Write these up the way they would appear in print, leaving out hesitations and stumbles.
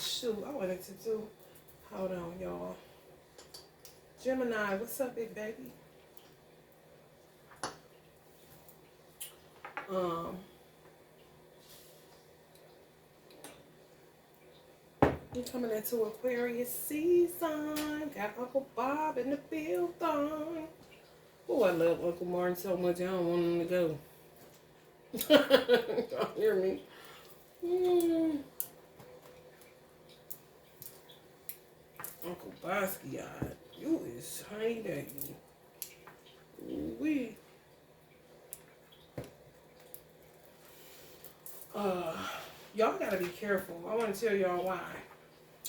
shoot, I wanted to do. Hold on, y'all. Gemini, what's up, big baby? We coming into Aquarius season. Got Uncle Bob in the building. Oh, I love Uncle Martin so much. I don't want him to go. Y'all hear me? Uncle Basquiat, you is tiny baby. We. Y'all gotta be careful. I want to tell y'all why.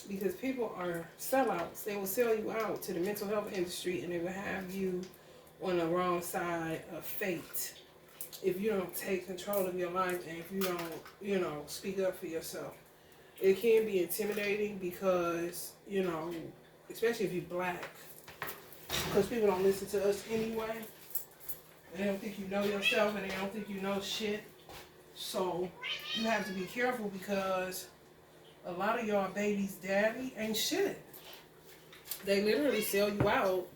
Because people are sellouts. They will sell you out to the mental health industry, and they will have you on the wrong side of fate if you don't take control of your life and if you don't, speak up for yourself. It can be intimidating because, especially if you're black, because people don't listen to us anyway. They don't think you know yourself and they don't think you know shit. So you have to be careful because a lot of y'all babies' daddy ain't shit. They literally sell you out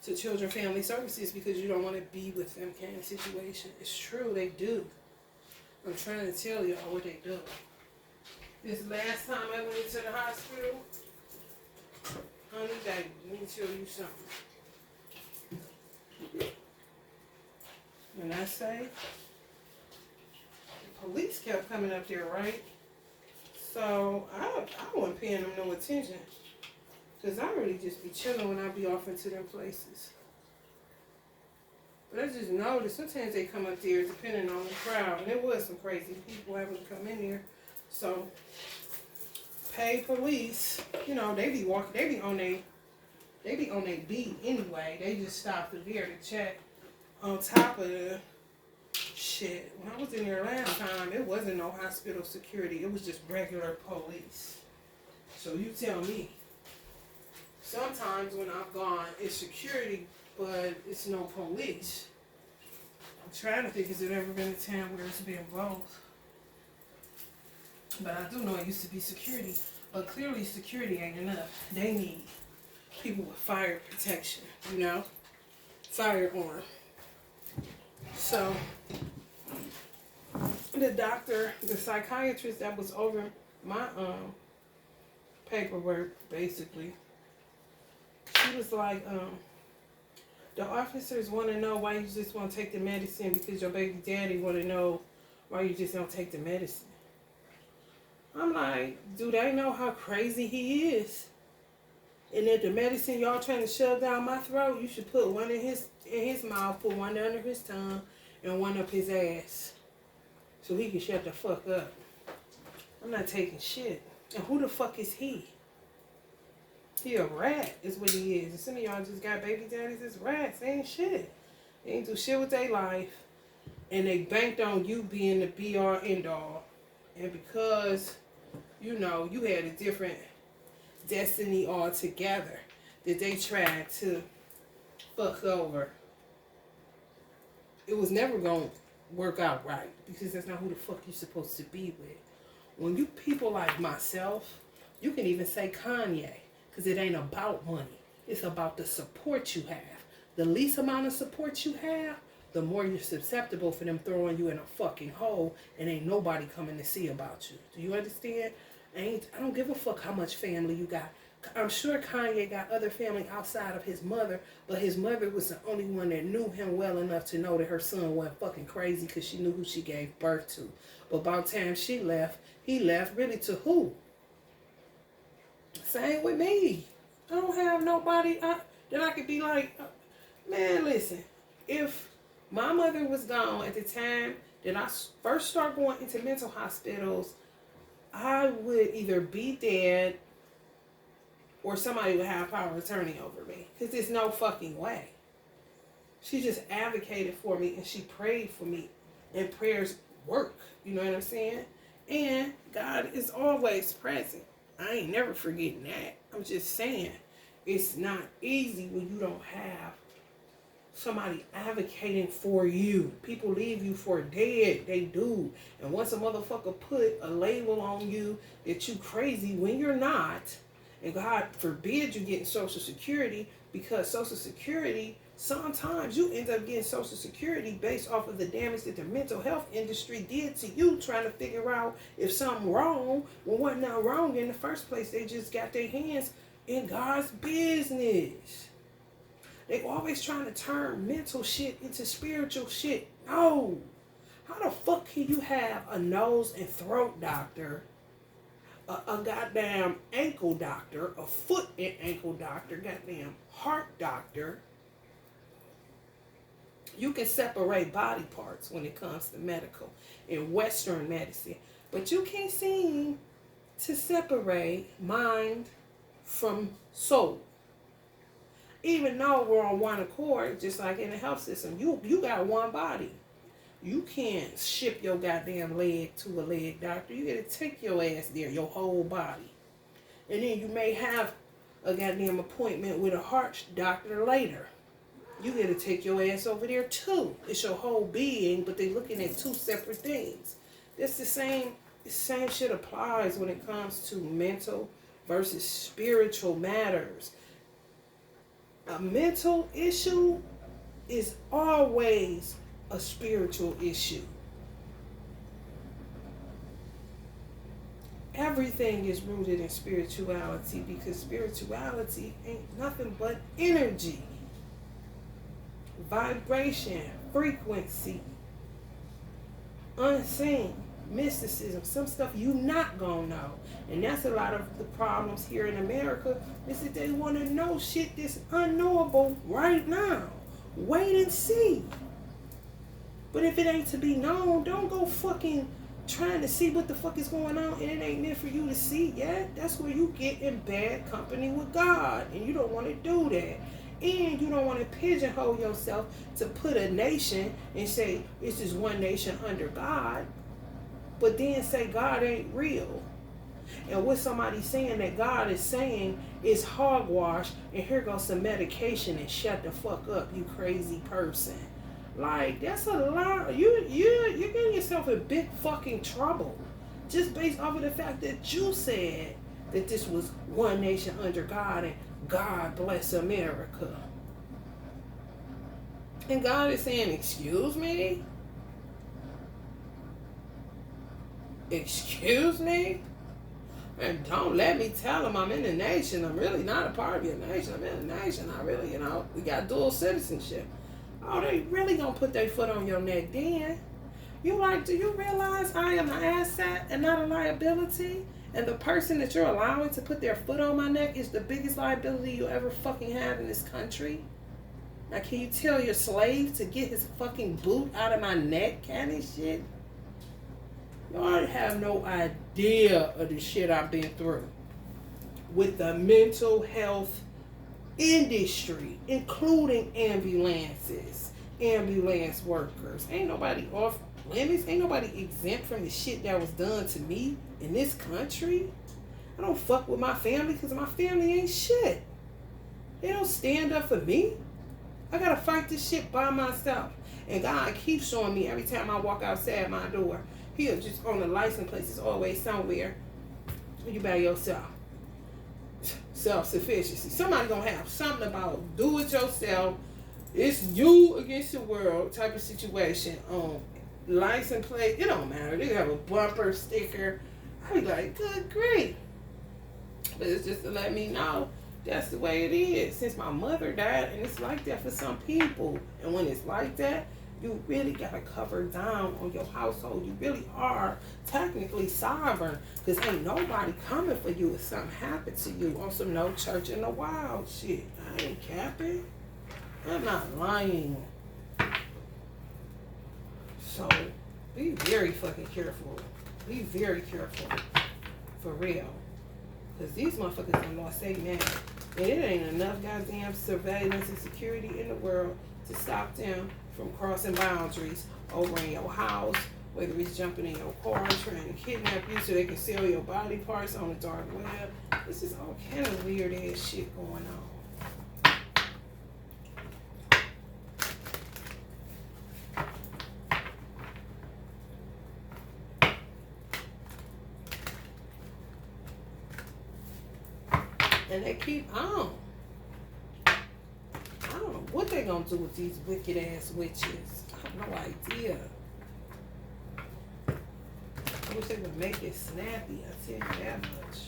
to Children Family Services because you don't want to be with them kind of situation. It's true, they do. I'm trying to tell y'all what they do. This last time I went into the hospital, honey baby, let me tell you something. When I say, the police kept coming up there, right? So I wasn't paying them no attention. Because I really just be chilling when I be off into them places. But I just noticed sometimes they come up there depending on the crowd. And there was some crazy people having to come in here. So paid police, they be walking, they be on their beat anyway. They just stopped there to check. On top of the shit, when I was in there last time, it wasn't no hospital security. It was just regular police. So you tell me. Sometimes when I've gone, it's security, but it's no police. I'm trying to think, has there ever been a time where it's been both? But I do know it used to be security. But clearly security ain't enough. They need people with fire protection, firearm. So the psychiatrist that was over my paperwork, basically, she was like, the officers want to know why you just won't take the medicine because your baby daddy want to know why you just don't take the medicine. I'm like, do they know how crazy he is? And that the medicine y'all trying to shove down my throat, you should put one in his mouth, put one under his tongue, and one up his ass. So he can shut the fuck up. I'm not taking shit. And who the fuck is he? He a rat is what he is. And some of y'all just got baby daddies as rats. They ain't shit. They ain't do shit with their life. And they banked on you being the be-all, end-all. And because, you had a different destiny altogether that they tried to fuck over, it was never going to work out right because that's not who the fuck you're supposed to be with. When you people like myself, you can even say Kanye, because it ain't about money. It's about the support you have. The least amount of support you have, the more you're susceptible for them throwing you in a fucking hole and ain't nobody coming to see about you. Do you understand? I don't give a fuck how much family you got. I'm sure Kanye got other family outside of his mother, but his mother was the only one that knew him well enough to know that her son wasn't fucking crazy because she knew who she gave birth to. But by the time she left, he left really to who? Same with me. I don't have nobody that I could be like, man, listen, if my mother was gone at the time that I first started going into mental hospitals, I would either be dead or somebody would have power of attorney over me. Because there's no fucking way. She just advocated for me and she prayed for me. And prayers work. You know what I'm saying? And God is always present. I ain't never forgetting that. I'm just saying, it's not easy when you don't have somebody advocating for you. People leave you for dead. They do. And once a motherfucker put a label on you that you crazy when you're not, and God forbid you getting Social Security, because Social Security, sometimes you end up getting Social Security based off of the damage that the mental health industry did to you, trying to figure out if something wrong when wasn't not wrong in the first place. They just got their hands in God's business. They always trying to turn mental shit into spiritual shit. No. How the fuck can you have a nose and throat doctor, a goddamn ankle doctor, a foot and ankle doctor, goddamn heart doctor? You can separate body parts when it comes to medical in Western medicine, but you can't seem to separate mind from soul. Even though we're on one accord, just like in the health system, you got one body. You can't ship your goddamn leg to a leg doctor. You gotta take your ass there, your whole body. And then you may have a goddamn appointment with a heart doctor later. You gotta take your ass over there too. It's your whole being, but they're looking at two separate things. That's the same shit applies when it comes to mental versus spiritual matters. A mental issue is always a spiritual issue. Everything is rooted in spirituality, because spirituality ain't nothing but energy, vibration, frequency, unseen, mysticism, some stuff you not gonna know. And that's a lot of the problems here in America, is that they want to know shit that's unknowable right now. Wait and see. But if it ain't to be known, don't go fucking trying to see what the fuck is going on, and it ain't meant for you to see yet. That's where you get in bad company with God, and you don't want to do that. And you don't want to pigeonhole yourself to put a nation and say this is one nation under God, but then say God ain't real. And what somebody's saying that God is saying is hogwash, and here goes some medication and shut the fuck up, you crazy person. Like, that's a lot. You're getting yourself in big fucking trouble just based off of the fact that you said that this was one nation under God and God bless America. And God is saying, excuse me? Excuse me? And don't let me tell them I'm in the nation. I'm really not a part of your nation. I'm in the nation. I really, we got dual citizenship. Oh, they really gonna put their foot on your neck then. Do you realize I am an asset and not a liability? And the person that you're allowing to put their foot on my neck is the biggest liability you ever fucking have in this country? Now, can you tell your slave to get his fucking boot out of my neck kind of shit? Y'all have no idea of the shit I've been through with the mental health industry, including ambulances, ambulance workers. Ain't nobody off limits. Ain't nobody exempt from the shit that was done to me in this country. I don't fuck with my family because my family ain't shit. They don't stand up for me. I gotta fight this shit by myself. And God keeps showing me every time I walk outside my door, He'll just on the license plate, it's always somewhere. You by yourself. Self-sufficiency. Somebody gonna have something about do it yourself. It's you against the world type of situation. License plate, it don't matter. They have a bumper sticker. I be like, good grief. But it's just to let me know that's the way it is. Since my mother died, and it's like that for some people. And when it's like that, you really gotta cover down on your household. You really are technically sovereign, because ain't nobody coming for you if something happened to you on some no church in the wild shit. I ain't capping. I'm not lying. So be very fucking careful. Be very careful. For real. Because these motherfuckers done lost their man. And it ain't enough goddamn surveillance and security in the world to stop them from crossing boundaries over in your house, whether it's jumping in your car, trying to kidnap you so they can sell your body parts on the dark web. This is all kind of weird ass shit going on. And they keep on. I don't know what they're gonna do with these wicked ass witches. I have no idea. I wish they would make it snappy. I tell you that much.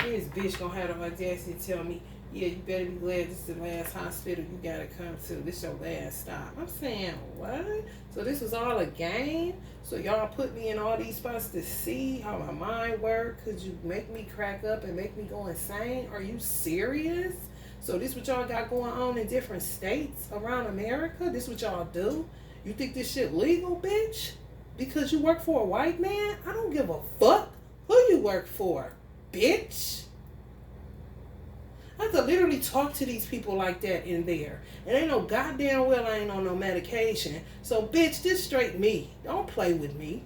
This bitch gonna have the audacity to tell me, yeah, you better be glad this is the last hospital you gotta come to. This your last stop. I'm saying, what? So this was all a game? So y'all put me in all these spots to see how my mind works? Could you make me crack up and make me go insane? Are you serious? So this what y'all got going on in different states around America? This what y'all do? You think this shit legal, bitch? Because you work for a white man? I don't give a fuck who you work for, bitch. I have to literally talk to these people like that in there. And they know goddamn well I ain't on no medication. So, bitch, this straight me. Don't play with me.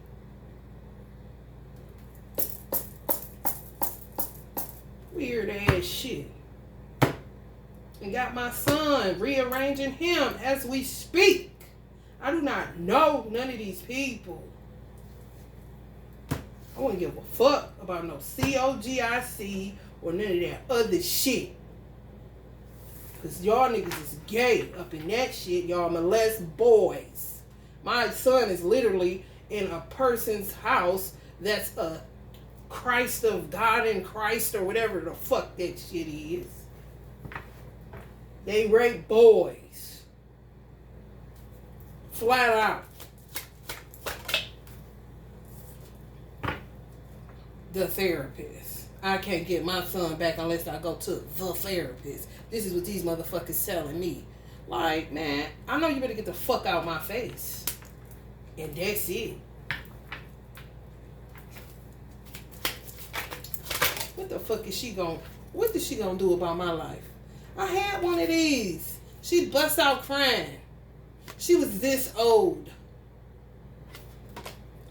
Weird ass shit. And got my son rearranging him as we speak. I do not know none of these people. I wouldn't give a fuck about no COGIC or none of that other shit. Because y'all niggas is gay up in that shit. Y'all molest boys. My son is literally in a person's house that's a Christ of God in Christ or whatever the fuck that shit is. They rape boys. Flat out. The therapist. I can't get my son back unless I go to the therapist. This is what these motherfuckers telling me. Like, man, I know you better get the fuck out my face. And that's it. What the fuck is she gonna, what is she gonna do about my life? I had one of these. She busts out crying. She was this old.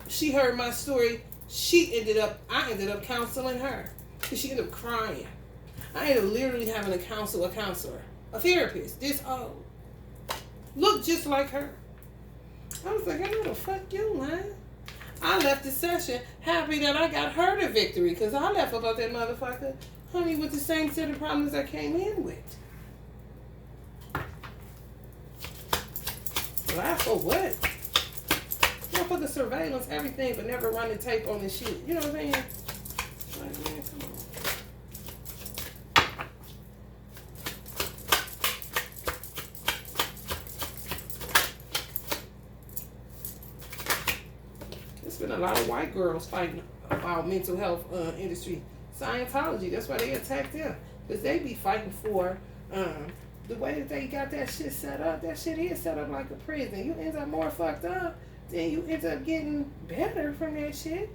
She heard my story. I ended up counseling her. She ended up crying. I ended up literally having to counsel a counselor, a therapist, this old. Looked just like her. I was like, I know the fuck you, man. I left the session happy that I got her the victory because I left about that motherfucker, honey, with the same set of problems I came in with. Laugh for what? Motherfucker surveillance, everything, but never run the tape on this shit. You know what I'm saying? Like, man, come on. There's been a lot of white girls fighting about mental health industry. Scientology, that's why they attack them. Because they be fighting for the way that they got that shit set up. That shit is set up like a prison. You end up more fucked up. Then you end up getting better from that shit.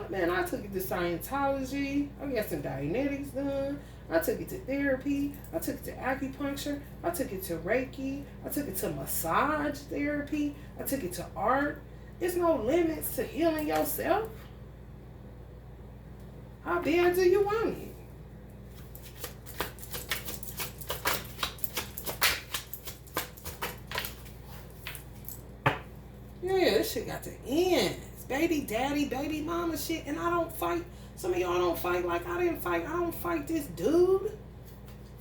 Man, I took it to Scientology. I got some Dianetics done. I took it to therapy. I took it to acupuncture. I took it to Reiki. I took it to massage therapy. I took it to art. There's no limits to healing yourself. How bad do you want it? Yeah, this shit got to end. It's baby daddy, baby mama shit, and I don't fight. Some of y'all don't fight like I didn't fight. I don't fight this dude.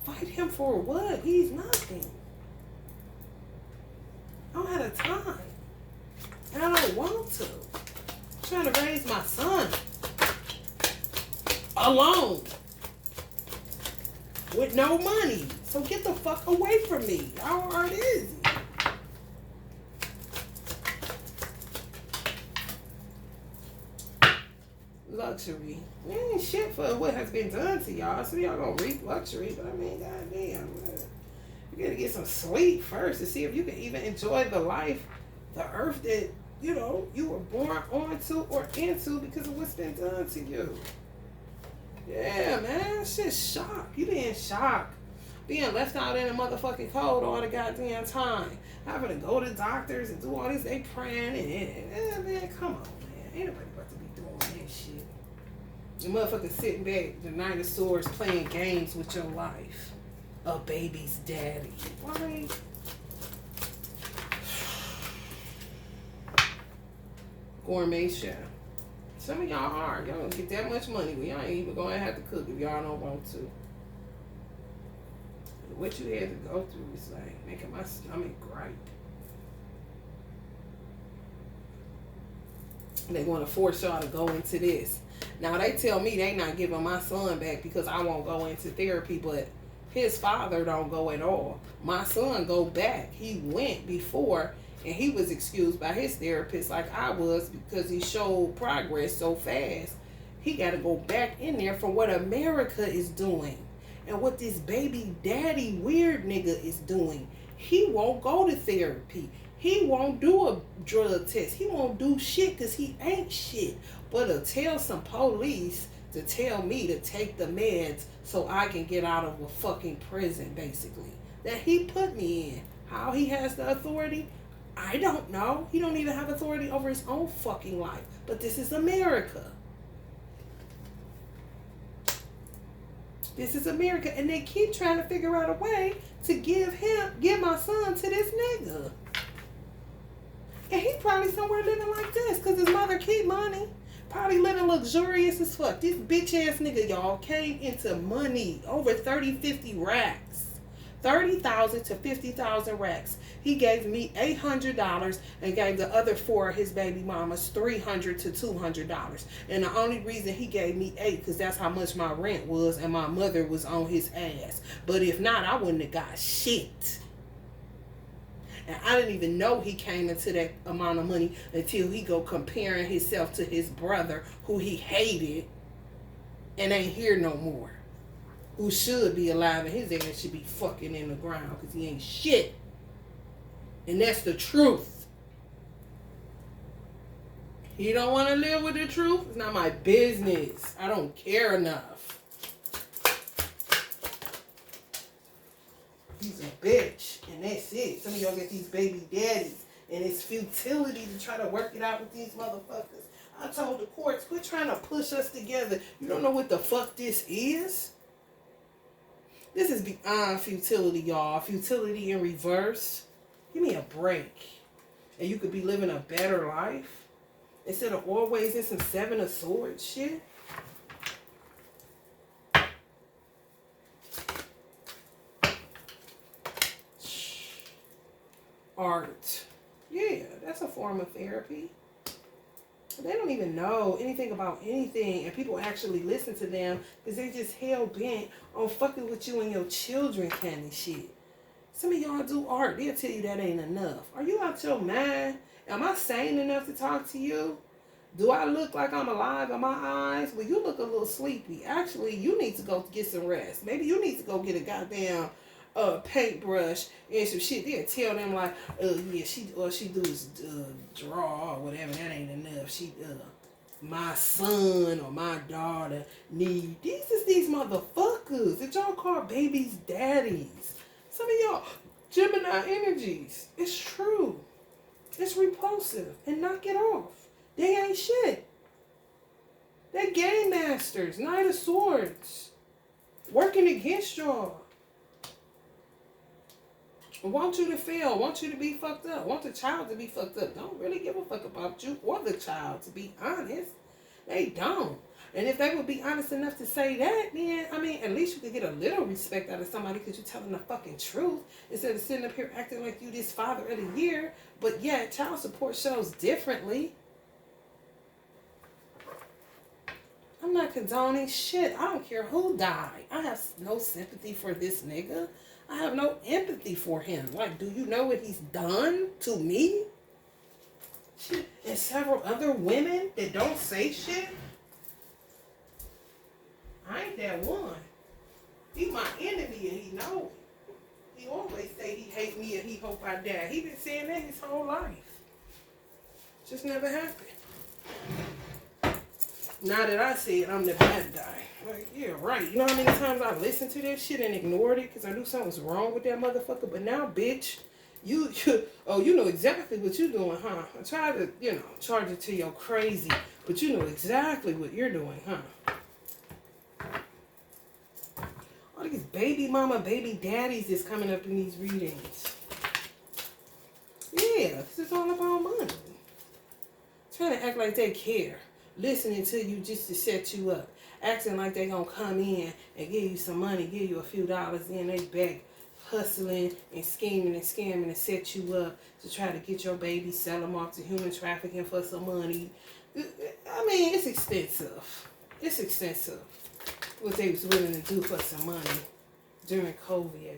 Fight him for what? He's nothing. I don't have the time. And I don't want to. I'm trying to raise my son. Alone. With no money. So get the fuck away from me. How hard is it? Luxury. Man, shit for what has been done to y'all. So y'all gonna reap luxury, but I mean, goddamn, you gotta get some sleep first to see if you can even enjoy the life, the earth that you know you were born onto or into because of what's been done to you. Yeah, man, it's just shock. You being shocked, being left out in the motherfucking cold all the goddamn time, having to go to doctors and do all this. They praying and man, come on, man, ain't nobody about to be doing that shit. The motherfucker sitting back, the Knight of Swords, playing games with your life. A baby's daddy. Why? Gourmet chef. Some of y'all are. Y'all don't get that much money when y'all ain't even going to have to cook if y'all don't want to. What you had to go through is like making my stomach gripe. They want to force y'all to go into this. Now they tell me they not giving my son back because I won't go into therapy, but his father don't go at all. My son go back. He went before and he was excused by his therapist like I was because he showed progress so fast. He got to go back in there for what America is doing and what this baby daddy weird nigga is doing. He won't go to therapy. He won't do a drug test. He won't do shit because he ain't shit. But to tell some police to tell me to take the meds so I can get out of a fucking prison, basically. That he put me in. How he has the authority, I don't know. He don't even have authority over his own fucking life. But this is America. This is America. And they keep trying to figure out a way to give my son to this nigga. And he probably somewhere living like this because his mother keep money. Probably living luxurious as fuck. This bitch ass nigga, y'all, came into money. Over 30, 50 racks. 30,000 to 50,000 racks. He gave me $800 and gave the other four of his baby mamas $300 to $200. And the only reason he gave me $8 because that's how much my rent was and my mother was on his ass. But if not, I wouldn't have got shit. And I didn't even know he came into that amount of money until he go comparing himself to his brother who he hated and ain't here no more. Who should be alive and his ass should be fucking in the ground because he ain't shit. And that's the truth. He don't want to live with the truth. It's not my business. I don't care enough. He's a bitch, and that's it. Some of y'all get these baby daddies, and it's futility to try to work it out with these motherfuckers. I told the courts, quit trying to push us together. You don't know what the fuck this is? This is beyond futility, y'all. Futility in reverse. Give me a break. And you could be living a better life instead of always in some Seven of Swords shit. Art. Yeah, that's a form of therapy. They don't even know anything about anything, and people actually listen to them because they just hell-bent on fucking with you and your children kind of shit. Some of y'all do art. They'll tell you that ain't enough. Are you out your mind? Am I sane enough to talk to you? Do I look like I'm alive in my eyes? Well, you look a little sleepy. Actually, you need to go get some rest. Maybe you need to go get a goddamn paintbrush and some shit. They'll tell them like, yeah, all she do is draw or whatever. That ain't enough. My son or my daughter need. These motherfuckers that y'all call babies daddies. Some of y'all Gemini energies. It's true. It's repulsive. And knock it off. They ain't shit. They're game masters. Knight of Swords. Working against y'all. Want you to fail. Want you to be fucked up. Want the child to be fucked up. Don't really give a fuck about you or the child, to be honest. They don't. And if they would be honest enough to say that, then, I mean, at least you could get a little respect out of somebody because you're telling the fucking truth instead of sitting up here acting like you this father of the year. But yeah, child support shows differently. I'm not condoning shit. I don't care who died. I have no sympathy for this nigga. I have no empathy for him. Like, do you know what he's done to me? Shit. And several other women that don't say shit. I ain't that one. He's my enemy and he know it. He always say he hate me and he hope I die. He been saying that his whole life. Just never happened. Now that I say it, I'm the bad guy. Like, yeah, right. You know how many times I listened to that shit and ignored it because I knew something was wrong with that motherfucker? But now, bitch, you know exactly what you're doing, huh? I try to, charge it to your crazy, but you know exactly what you're doing, huh? All these baby mama, baby daddies is coming up in these readings. Yeah, this is all about money. Trying to act like they care. listening to you just to set you up, acting like they gonna come in and give you some money, give you a few dollars, then they back hustling and scheming and scamming and set you up to try to get your baby, sell them off to human trafficking for some money. I mean, it's extensive. It's extensive what they was willing to do for some money during COVID.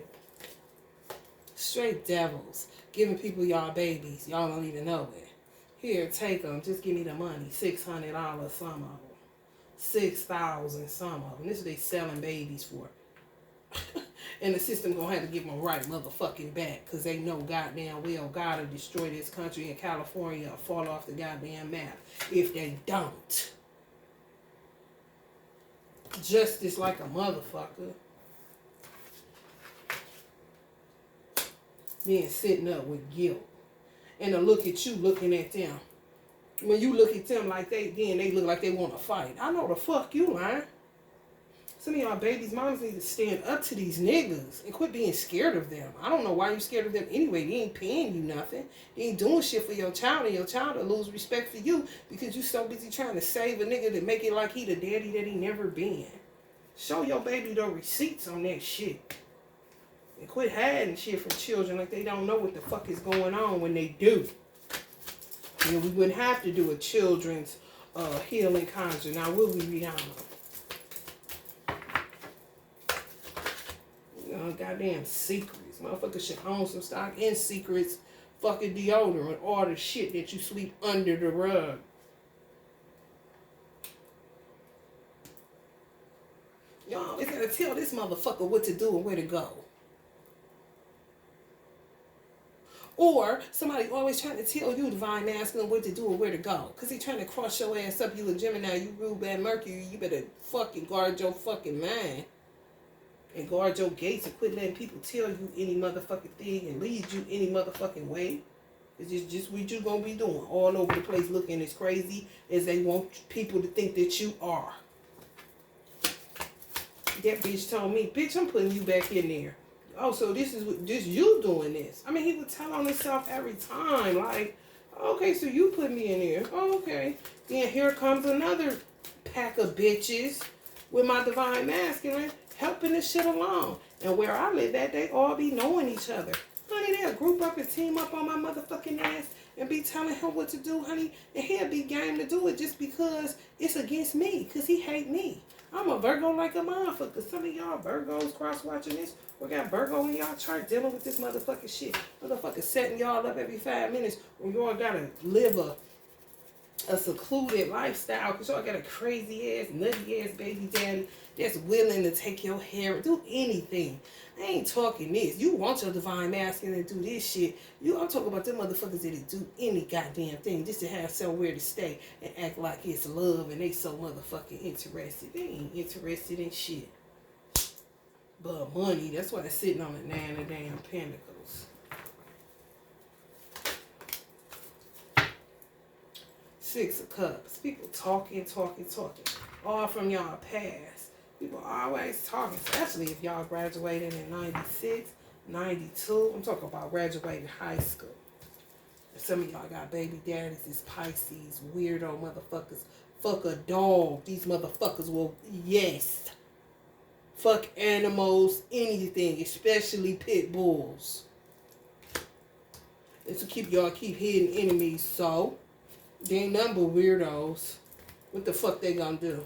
Straight devils giving people y'all babies. Y'all don't even know it. Here, take them. Just give me the money. $600 some of them. 6,000 some of them. This is they selling babies for. And the system gonna have to give them right motherfucking back, because they know goddamn well God will destroy this country and California will fall off the goddamn map if they don't. Justice like a motherfucker. Then sitting up with guilt. And to look at you looking at them. When you look at them like they look like they want to fight. I know the fuck you lying. Some of y'all babies' moms need to stand up to these niggas and quit being scared of them. I don't know why you scared of them anyway. They ain't paying you nothing. They ain't doing shit for your child, and your child will lose respect for you because you so busy trying to save a nigga to make it like he the daddy that he never been. Show your baby the receipts on that shit. And quit hiding shit from children like they don't know what the fuck is going on when they do. You know, we wouldn't have to do a children's healing conjure. Now, will we, Rihanna? Goddamn secrets. Motherfuckers should own some stock in secrets, fucking deodorant, all the shit that you sweep under the rug. Y'all always gotta tell this motherfucker what to do and where to go. Or somebody always trying to tell you, divine masculine, what to do and where to go. Because he trying to cross your ass up. You a Gemini, you rule bad Mercury. You better fucking guard your fucking mind. And guard your gates and quit letting people tell you any motherfucking thing and lead you any motherfucking way. It's just what you gonna be doing. All over the place looking as crazy as they want people to think that you are. That bitch told me, bitch, I'm putting you back in there. Oh, so this is just you doing this. I mean, he would tell on himself every time. Like, okay, so you put me in there. Oh, okay. Then here comes another pack of bitches with my divine masculine helping this shit along. And where I live at, they all be knowing each other. Honey, they'll group up and team up on my motherfucking ass and be telling him what to do, honey. And he'll be game to do it just because it's against me. Because he hate me. I'm a Virgo like a motherfucker. Some of y'all Virgos cross-watching this. We got Virgo in y'all chart dealing with this motherfucking shit. Motherfucker setting y'all up every 5 minutes when y'all gotta live a secluded lifestyle because y'all got a crazy ass, nutty ass baby daddy that's willing to take your hair, do anything. I ain't talking this. You want your divine masculine to do this shit. I'm talking about them motherfuckers that do any goddamn thing just to have somewhere to stay and act like it's love and they so motherfucking interested. They ain't interested in shit but money. That's why they're sitting on the 9 of damn pentacles. Six of Cups. People talking. All from y'all past. People always talking, especially if y'all graduated in 96, 92. I'm talking about graduating high school. And some of y'all got baby daddies, these Pisces, weirdo motherfuckers. Fuck a dog. These motherfuckers will, yes. Fuck animals, anything, especially pit bulls. It's to keep hitting enemies, so they ain't nothing but weirdos. What the fuck they gonna do?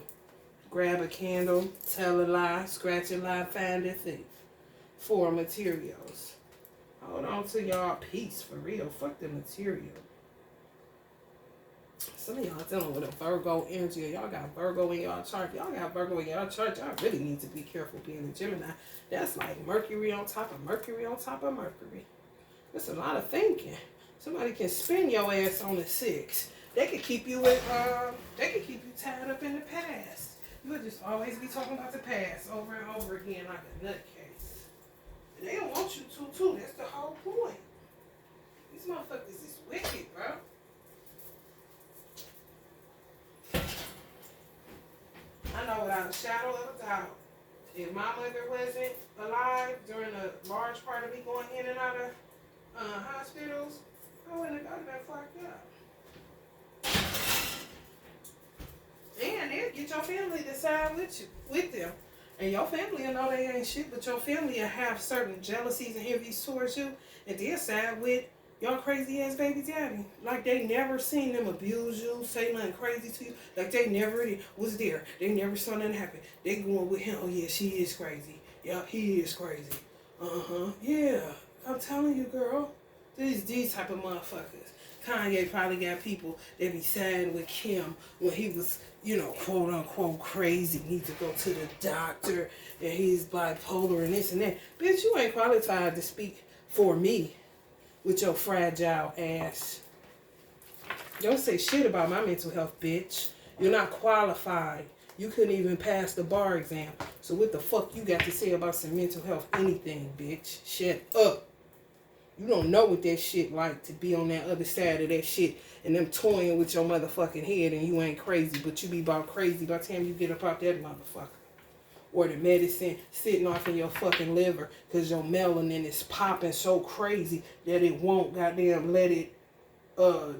Grab a candle, tell a lie, scratch a lie, find a thief. 4 materials. Hold on to y'all peace, for real. Fuck the material. Some of y'all dealing with a Virgo energy. Y'all got Virgo in y'all chart. Y'all got Virgo in y'all chart. Y'all really need to be careful being a Gemini. That's like Mercury on top of Mercury on top of Mercury. That's a lot of thinking. Somebody can spin your ass on the 6. They could keep you tied up in the past. You'll just always be talking about the past over and over again like a nutcase. And they don't want you to, too. That's the whole point. These motherfuckers is wicked, bro. I know without a shadow of a doubt, if my mother wasn't alive during a large part of me going in and out of hospitals, I would have been fucked up. your family to side with them. And your family will know they ain't shit, but your family will have certain jealousies and envies towards you, and they'll side with your crazy ass baby daddy. Like they never seen them abuse you, say nothing crazy to you. Like they never was there. They never saw nothing happen. They going with him. Oh yeah, she is crazy. Yup, he is crazy. Yeah, I'm telling you, girl. These type of motherfuckers. Kanye probably got people that be siding with Kim when he was, quote unquote crazy. Need to go to the doctor and he's bipolar and this and that. Bitch, you ain't qualified to speak for me with your fragile ass. Don't say shit about my mental health, bitch. You're not qualified. You couldn't even pass the bar exam. So what the fuck you got to say about some mental health anything, bitch? Shut up. You don't know what that shit like to be on that other side of that shit and them toying with your motherfucking head and you ain't crazy, but you be about crazy by the time you get up out that motherfucker. Or the medicine sitting off in your fucking liver because your melanin is popping so crazy that it won't goddamn let it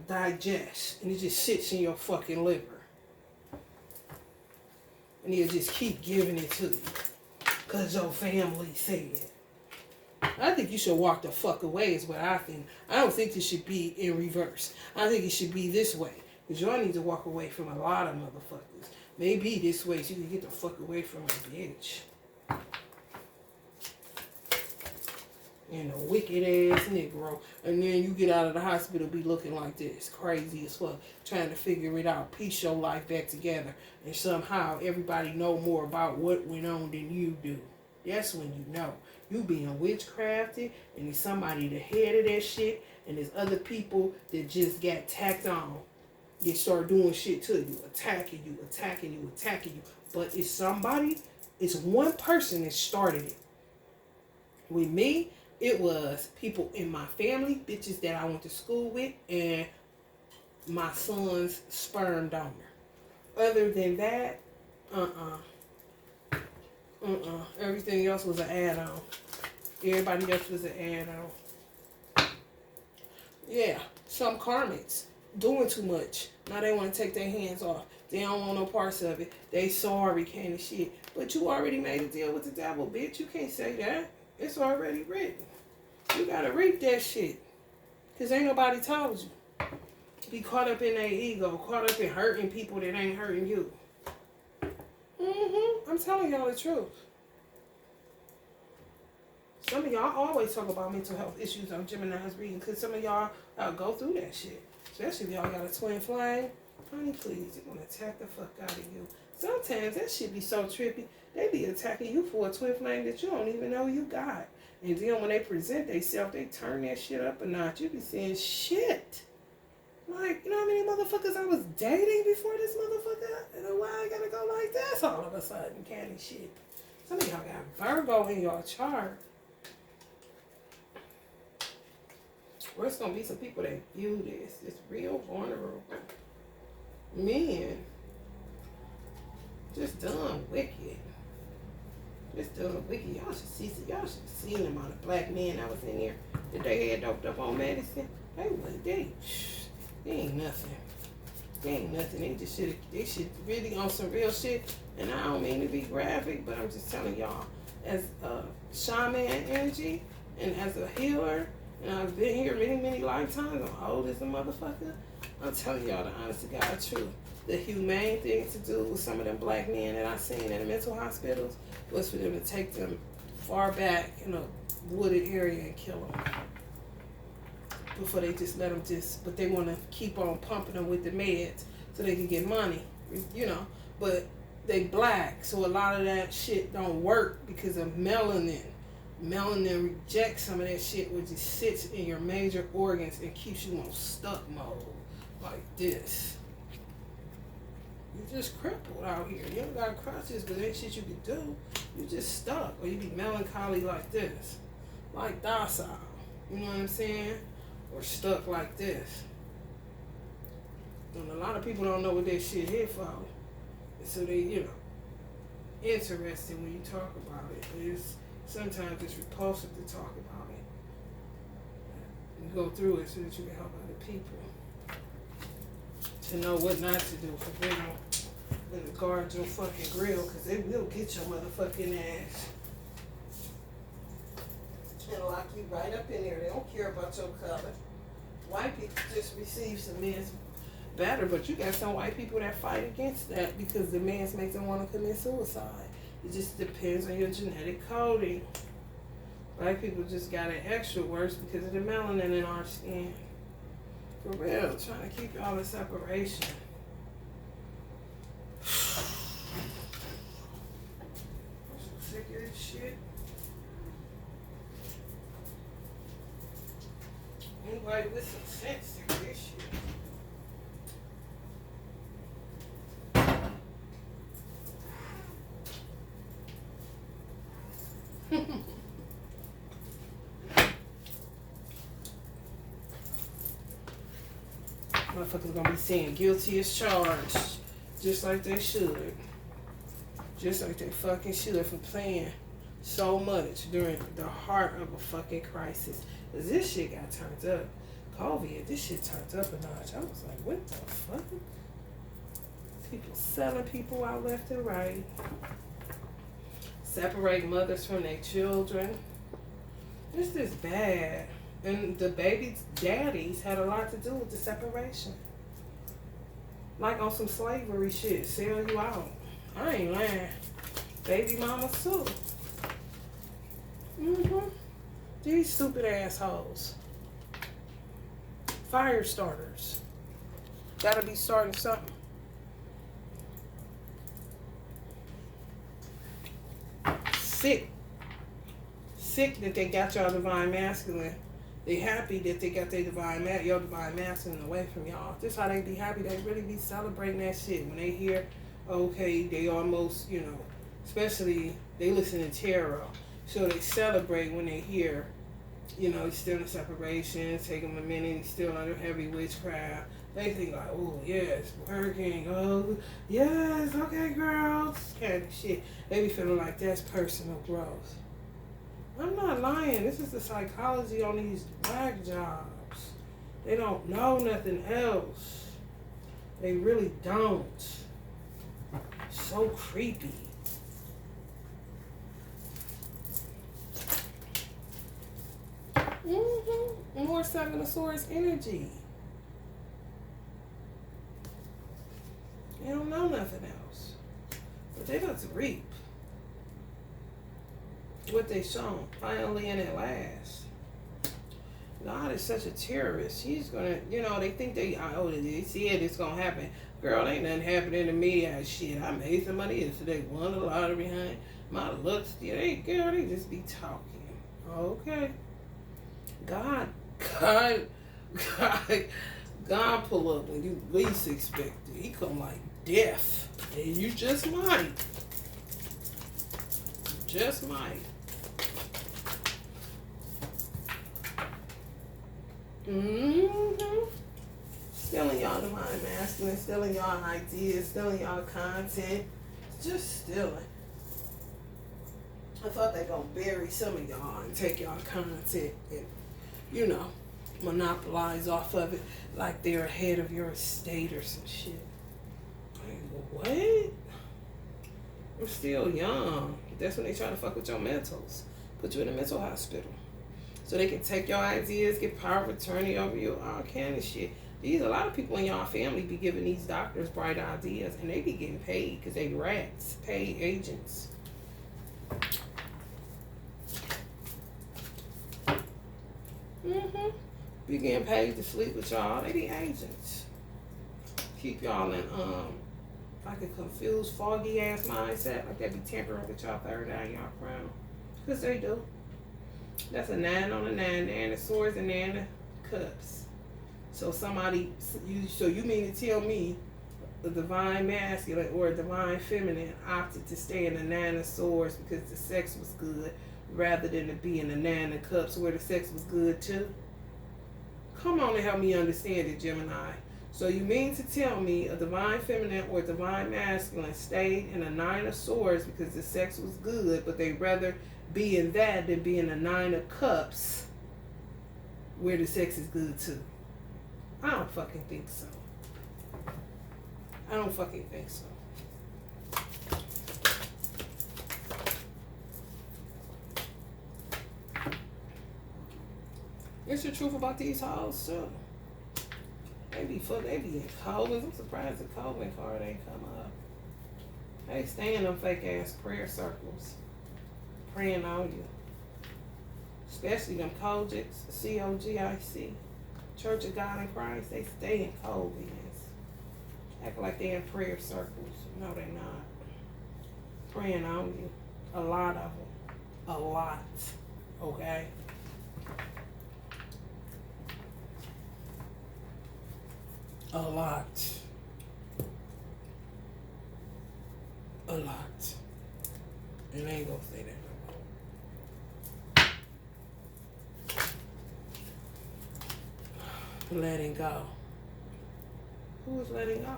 digest. And it just sits in your fucking liver. And he'll just keep giving it to you because your family said. I think you should walk the fuck away is what I think. I don't think it should be in reverse. I think it should be this way. Because y'all need to walk away from a lot of motherfuckers. Maybe this way so you can get the fuck away from a bitch. And a wicked ass Negro. And then you get out of the hospital be looking like this. Crazy as fuck. Trying to figure it out. Piece your life back together. And somehow everybody know more about what went on than you do. That's when you know. You being witchcrafted, and there's somebody the head of that shit, and there's other people that just got tacked on. They start doing shit to you, attacking you. But it's somebody, it's one person that started it. With me, it was people in my family, bitches that I went to school with, and my son's sperm donor. Other than that, everything else was an add-on. Everybody else was an add-on. Yeah, some karmics doing too much. Now they want to take their hands off. They don't want no parts of it. They sorry kind of shit. But you already made a deal with the devil, bitch. You can't say that. It's already written. You gotta reap that shit. Because ain't nobody told you. Be caught up in their ego. Caught up in hurting people that ain't hurting you. I'm telling y'all the truth. Some of y'all always talk about mental health issues on Gemini's reading because some of y'all go through that shit. Especially if y'all got a twin flame. Honey, please, they're going to attack the fuck out of you. Sometimes that shit be so trippy. They be attacking you for a twin flame that you don't even know you got. And then when they present themselves, they turn that shit up a notch. You be saying, shit. Like, you know how many motherfuckers I was dating before this motherfucker? And why I gotta go like this all of a sudden, candy shit. Some of y'all got Virgo in your chart. Or it's gonna be some people that view this. It's real vulnerable. Men. Just done wicked. Just done wicked. Y'all should have seen them on the black men that was in here. That they had doped up on medicine. They ain't nothing. They ain't nothing. They should really on some real shit. And I don't mean to be graphic, but I'm just telling y'all, as a shaman energy and as a healer, and I've been here many, many lifetimes. I'm old as a motherfucker. I'm telling y'all the honest to God truth. The humane thing to do with some of them black men that I seen in the mental hospitals was for them to take them far back in a wooded area and kill them. Before they just let them but they want to keep on pumping them with the meds so they can get money, but they black, so a lot of that shit don't work because of melanin. Melanin rejects some of that shit, which just sits in your major organs and keeps you on stuck mode, like this. You just crippled out here. You don't got crutches, but ain't shit you can do. You just stuck, or you be melancholy like this, like docile. You know what I'm saying? Or stuck like this. And a lot of people don't know what that shit here for. And so they, interested when you talk about it. Sometimes it's repulsive to talk about it. And go through it so that you can help other people. To know what not to do for real. and guard your fucking grill, because they will get your motherfucking ass and lock you right up in there. They don't care about your color. White people just receive some men's better, but you got some white people that fight against that because the men's make them want to commit suicide. It just depends on your genetic coding. Black people just got it extra worse because of the melanin in our skin. For real, trying to keep y'all in separation. I'm so sick of this shit. Anybody with some sense to this shit. Motherfuckers gonna be saying guilty as charged. Just like they should. Just like they fucking should for playing so much during the heart of a fucking crisis. Cause this shit got turned up. COVID, this shit turned up a notch. I was like, what the fuck? People selling people out left and right. Separate mothers from their children. This is bad. And the baby's daddies had a lot to do with the separation. Like on some slavery shit, sell you out. I ain't lying. Baby mamas too. These stupid assholes. Fire starters. Gotta be starting something. Sick that they got y'all divine masculine. They happy that they got their your divine masculine away from y'all. This how they be happy. They really be celebrating that shit when they hear, okay, they almost, especially they listen to tarot, so they celebrate when they hear, he's still in separation. Take him a minute. He's still under heavy witchcraft. They think like, oh yes, working. Oh yes, okay, girls, kind of shit. They be feeling like that's personal growth. I'm not lying. This is the psychology on these black jobs. They don't know nothing else. They really don't. So creepy. More Seven of Swords energy. They don't know nothing else. But they about to reap what they shown, finally and at last. God is such a terrorist. He's gonna, they think they said it's gonna happen. Girl, ain't nothing happening to me. Shit, I made some money yesterday, won the lottery behind my looks. They just be talking. Okay. God pull up when you least expect it. He come like death, and you just might. Just might. Stealing y'all divine masculine, stealing y'all ideas, stealing y'all content. Just stealing. I thought they gonna bury some of y'all and take y'all content and, monopolize off of it like they're ahead of your estate or some shit. Like, what? I'm still young. That's when they try to fuck with your mentals. Put you in a mental hospital. So they can take your ideas, get power of attorney over you, all kind of shit. A lot of people in y'all family be giving these doctors bright ideas, and they be getting paid because they rats, paid agents. Be getting paid to sleep with y'all. They be agents. Keep y'all in like a confused, foggy ass mindset, like they be tampering with y'all third eye in y'all crown. Because they do. That's a 9 on a 9, 9 of swords and 9 of cups. So you mean to tell me the divine masculine or a divine feminine opted to stay in the 9 of swords because the sex was good rather than to be in the 9 of cups where the sex was good too? Come on and help me understand it, Gemini. So you mean to tell me a divine feminine or divine masculine stayed in a 9 of swords because the sex was good, but they rather be in that than be in a 9 of cups where the sex is good too? I don't fucking think so. I don't fucking think so. It's the truth about these hoes too. They be in COVID. I'm surprised the COVID card ain't come up. They stay in them fake ass prayer circles, praying on you. Especially them Kojics, COGIC, Church of God in Christ. They stay in COVID. Act like they in prayer circles. No, they not. Praying on you. A lot of them. A lot. Okay? A lot. A lot. And I ain't gonna say that no more. Letting go. Who is letting go?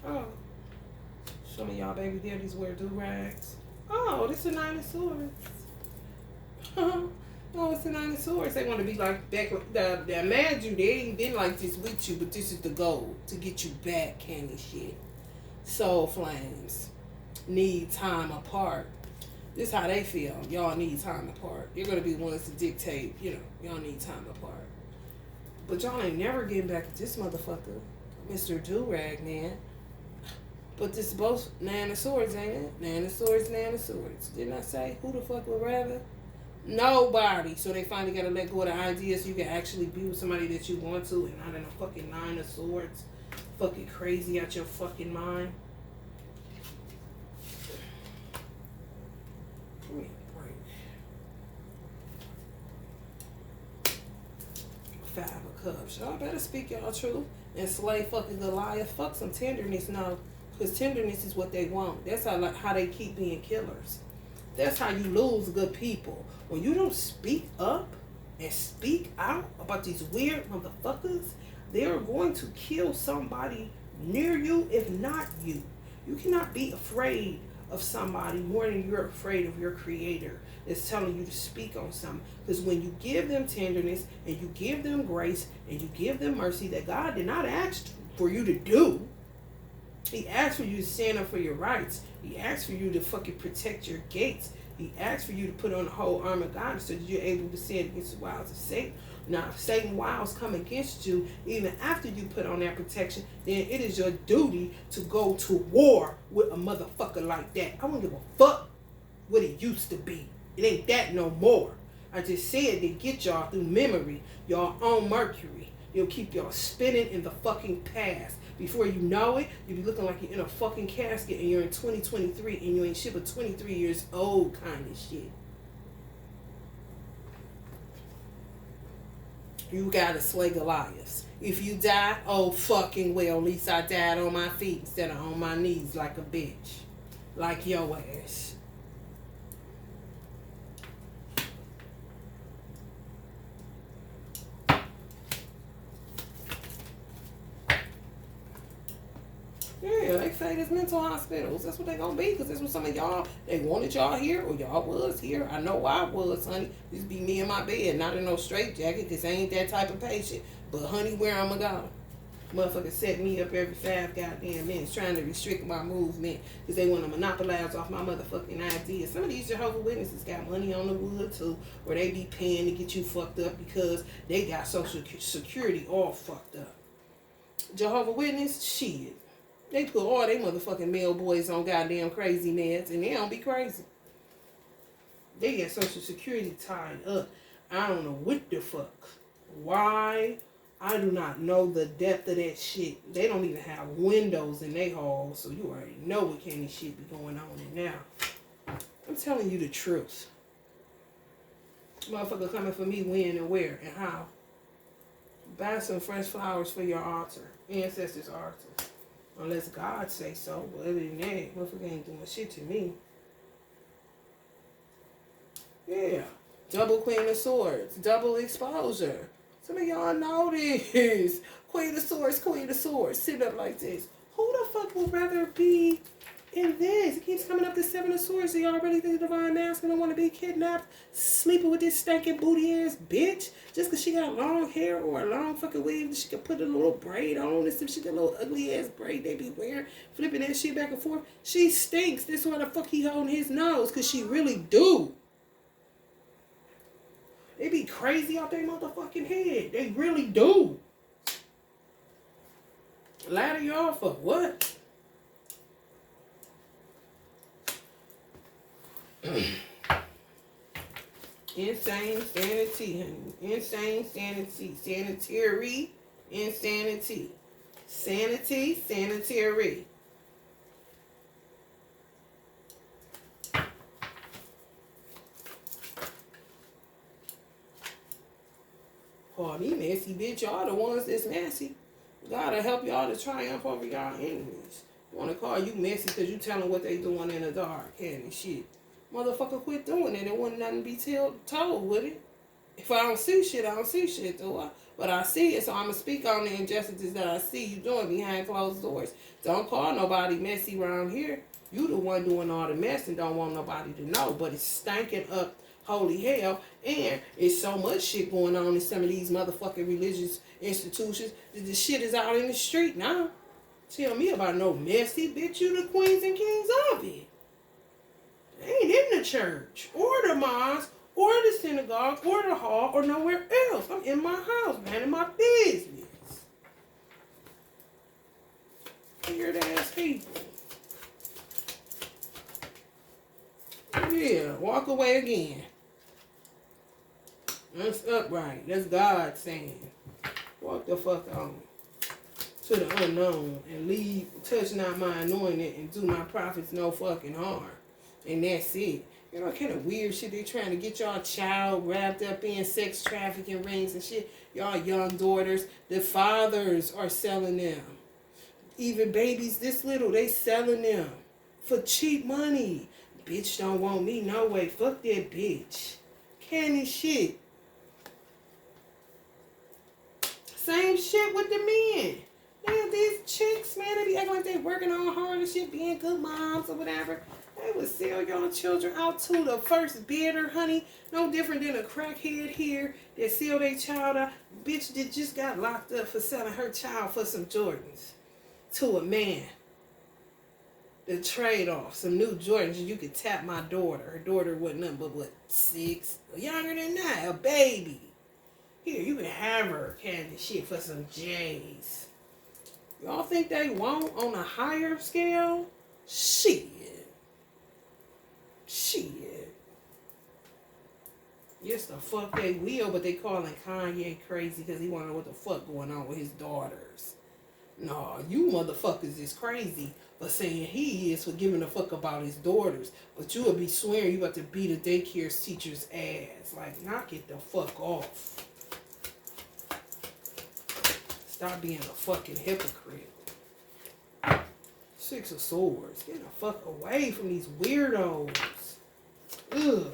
Oh. Some of y'all baby daddies wear do-rags. Oh, this is a Nine of Swords. Oh, it's a Nine of Swords. They want to be like back. They're mad you. They ain't been like this with you, but this is the goal to get you back, candy shit. Soul flames need time apart. This is how they feel. Y'all need time apart. You're gonna be ones to dictate. Y'all need time apart. But y'all ain't never getting back at this motherfucker, Mr. Do-Rag man. But this is both Nine of Swords, ain't it? Nine of Swords, Nine of Swords. Didn't I say who the fuck would rather? Nobody. So they finally got to let go of the idea so you can actually be with somebody that you want to and not in a fucking Nine of Swords. Fucking crazy out your fucking mind. Give me a break. Five of Cups. Y'all better speak y'all truth and slay fucking Goliath. Fuck some tenderness now. Because tenderness is what they want. That's how they keep being killers. That's how you lose good people. When you don't speak up and speak out about these weird motherfuckers, they're going to kill somebody near you, if not you. You cannot be afraid of somebody more than you're afraid of your creator that's telling you to speak on something. Because when you give them tenderness and you give them grace and you give them mercy that God did not ask for you to do, He asked for you to stand up for your rights. He asked for you to fucking protect your gates. He asked for you to put on the whole armor of God so that you're able to stand against the wiles of Satan. Now, if Satan wiles come against you, even after you put on that protection, then it is your duty to go to war with a motherfucker like that. I don't give a fuck what it used to be. It ain't that no more. I just said they get y'all through memory, y'all own Mercury. It'll keep y'all spinning in the fucking past. Before you know it, you'll be looking like you're in a fucking casket and you're in 2023 and you ain't shit but 23 years old kind of shit. You gotta slay Goliaths. If you die, oh fucking well, at least I died on my feet instead of on my knees like a bitch. Like your ass. Yeah, they say there's mental hospitals. That's what they gonna be, because that's what some of y'all, they wanted y'all here, or y'all was here. I know I was, honey. This be me in my bed, not in no straitjacket, because I ain't that type of patient. But honey, where I'ma go? Motherfuckers set me up every 5 goddamn minutes trying to restrict my movement because they want to monopolize off my motherfucking ideas. Some of these Jehovah's Witnesses got money on the wood too, where they be paying to get you fucked up because they got Social Security all fucked up. Jehovah's Witness, shit. They put all they motherfucking male boys on goddamn crazy meds, and they don't be crazy. They get Social Security tied up. I don't know what the fuck. Why? I do not know the depth of that shit. They don't even have windows in their halls, so you already know what kind of shit be going on in there. I'm telling you the truth. Motherfucker coming for me when and where and how. Buy some fresh flowers for your altar. Ancestors' altar. Unless God say so. But other than that, motherfucker ain't doing shit to me. Yeah. Double Queen of Swords. Double exposure. Some of y'all know this. Queen of Swords. Sit up like this. Who the fuck would rather be in this? It keeps coming up to 7 of Swords. So y'all really think the Divine Masculine want to be kidnapped? Sleeping with this stinking booty ass bitch? Just because she got long hair or a long fucking wig, she can put a little braid on and some shit, a little ugly ass braid they be wearing, flipping that shit back and forth. She stinks. That's why the fuck he holding his nose, because she really do. They be crazy out their motherfucking head. They really do. Ladder y'all for what? Insane sanity, honey. Insane sanity. Sanitary insanity. Sanity, sanitary. Call me messy, bitch. Y'all the ones that's messy. Gotta help y'all to triumph over y'all enemies. Want to call you messy because you tell them what they doing in the dark and shit. Motherfucker, quit doing it. There wasn't nothing to be told with it. If I don't see shit, I don't see shit, though. But I see it, so I'm going to speak on the injustices that I see you doing behind closed doors. Don't call nobody messy around here. You the one doing all the mess and don't want nobody to know. But it's stinking up holy hell. And it's so much shit going on in some of these motherfucking religious institutions that the shit is out in the street now. Tell me about no messy, bitch. You the queens and kings of it. I ain't in the church, or the mosque, or the synagogue, or the hall, or nowhere else. I'm in my house, man, in my business. Weird ass people. Yeah, walk away again. That's upright. That's God saying. Walk the fuck on to the unknown and leave, touch not my anointed, and do my prophets no fucking harm. And that's it. You know what kind of weird shit they trying to get y'all child wrapped up in, sex trafficking rings and shit. Y'all young daughters, the fathers are selling them. Even babies this little, they selling them for cheap money. Bitch don't want me no way. Fuck that bitch. Candy shit. Same shit with the men. Man, these chicks, man, they be acting like they working on hard and shit, being good moms or whatever. They would sell y'all children out to the first bidder, honey. No different than a crackhead here that sell their child out. Bitch that just got locked up for selling her child for some Jordans to a man. The trade-off, some new Jordans, and you could tap my daughter. Her daughter wasn't nothing but, what, 6? Younger than that, a baby. Here, you can have her candy shit for some J's. Y'all think they won't on a higher scale? Shit. Yes, the fuck they will, but they calling Kanye crazy because he want to know what the fuck going on with his daughters. Nah, you motherfuckers is crazy for saying he is for giving a fuck about his daughters. But you will be swearing you about to beat a daycare teacher's ass. Like, knock it the fuck off. Stop being a fucking hypocrite. 6 of Swords. Get the fuck away from these weirdos. Ugh.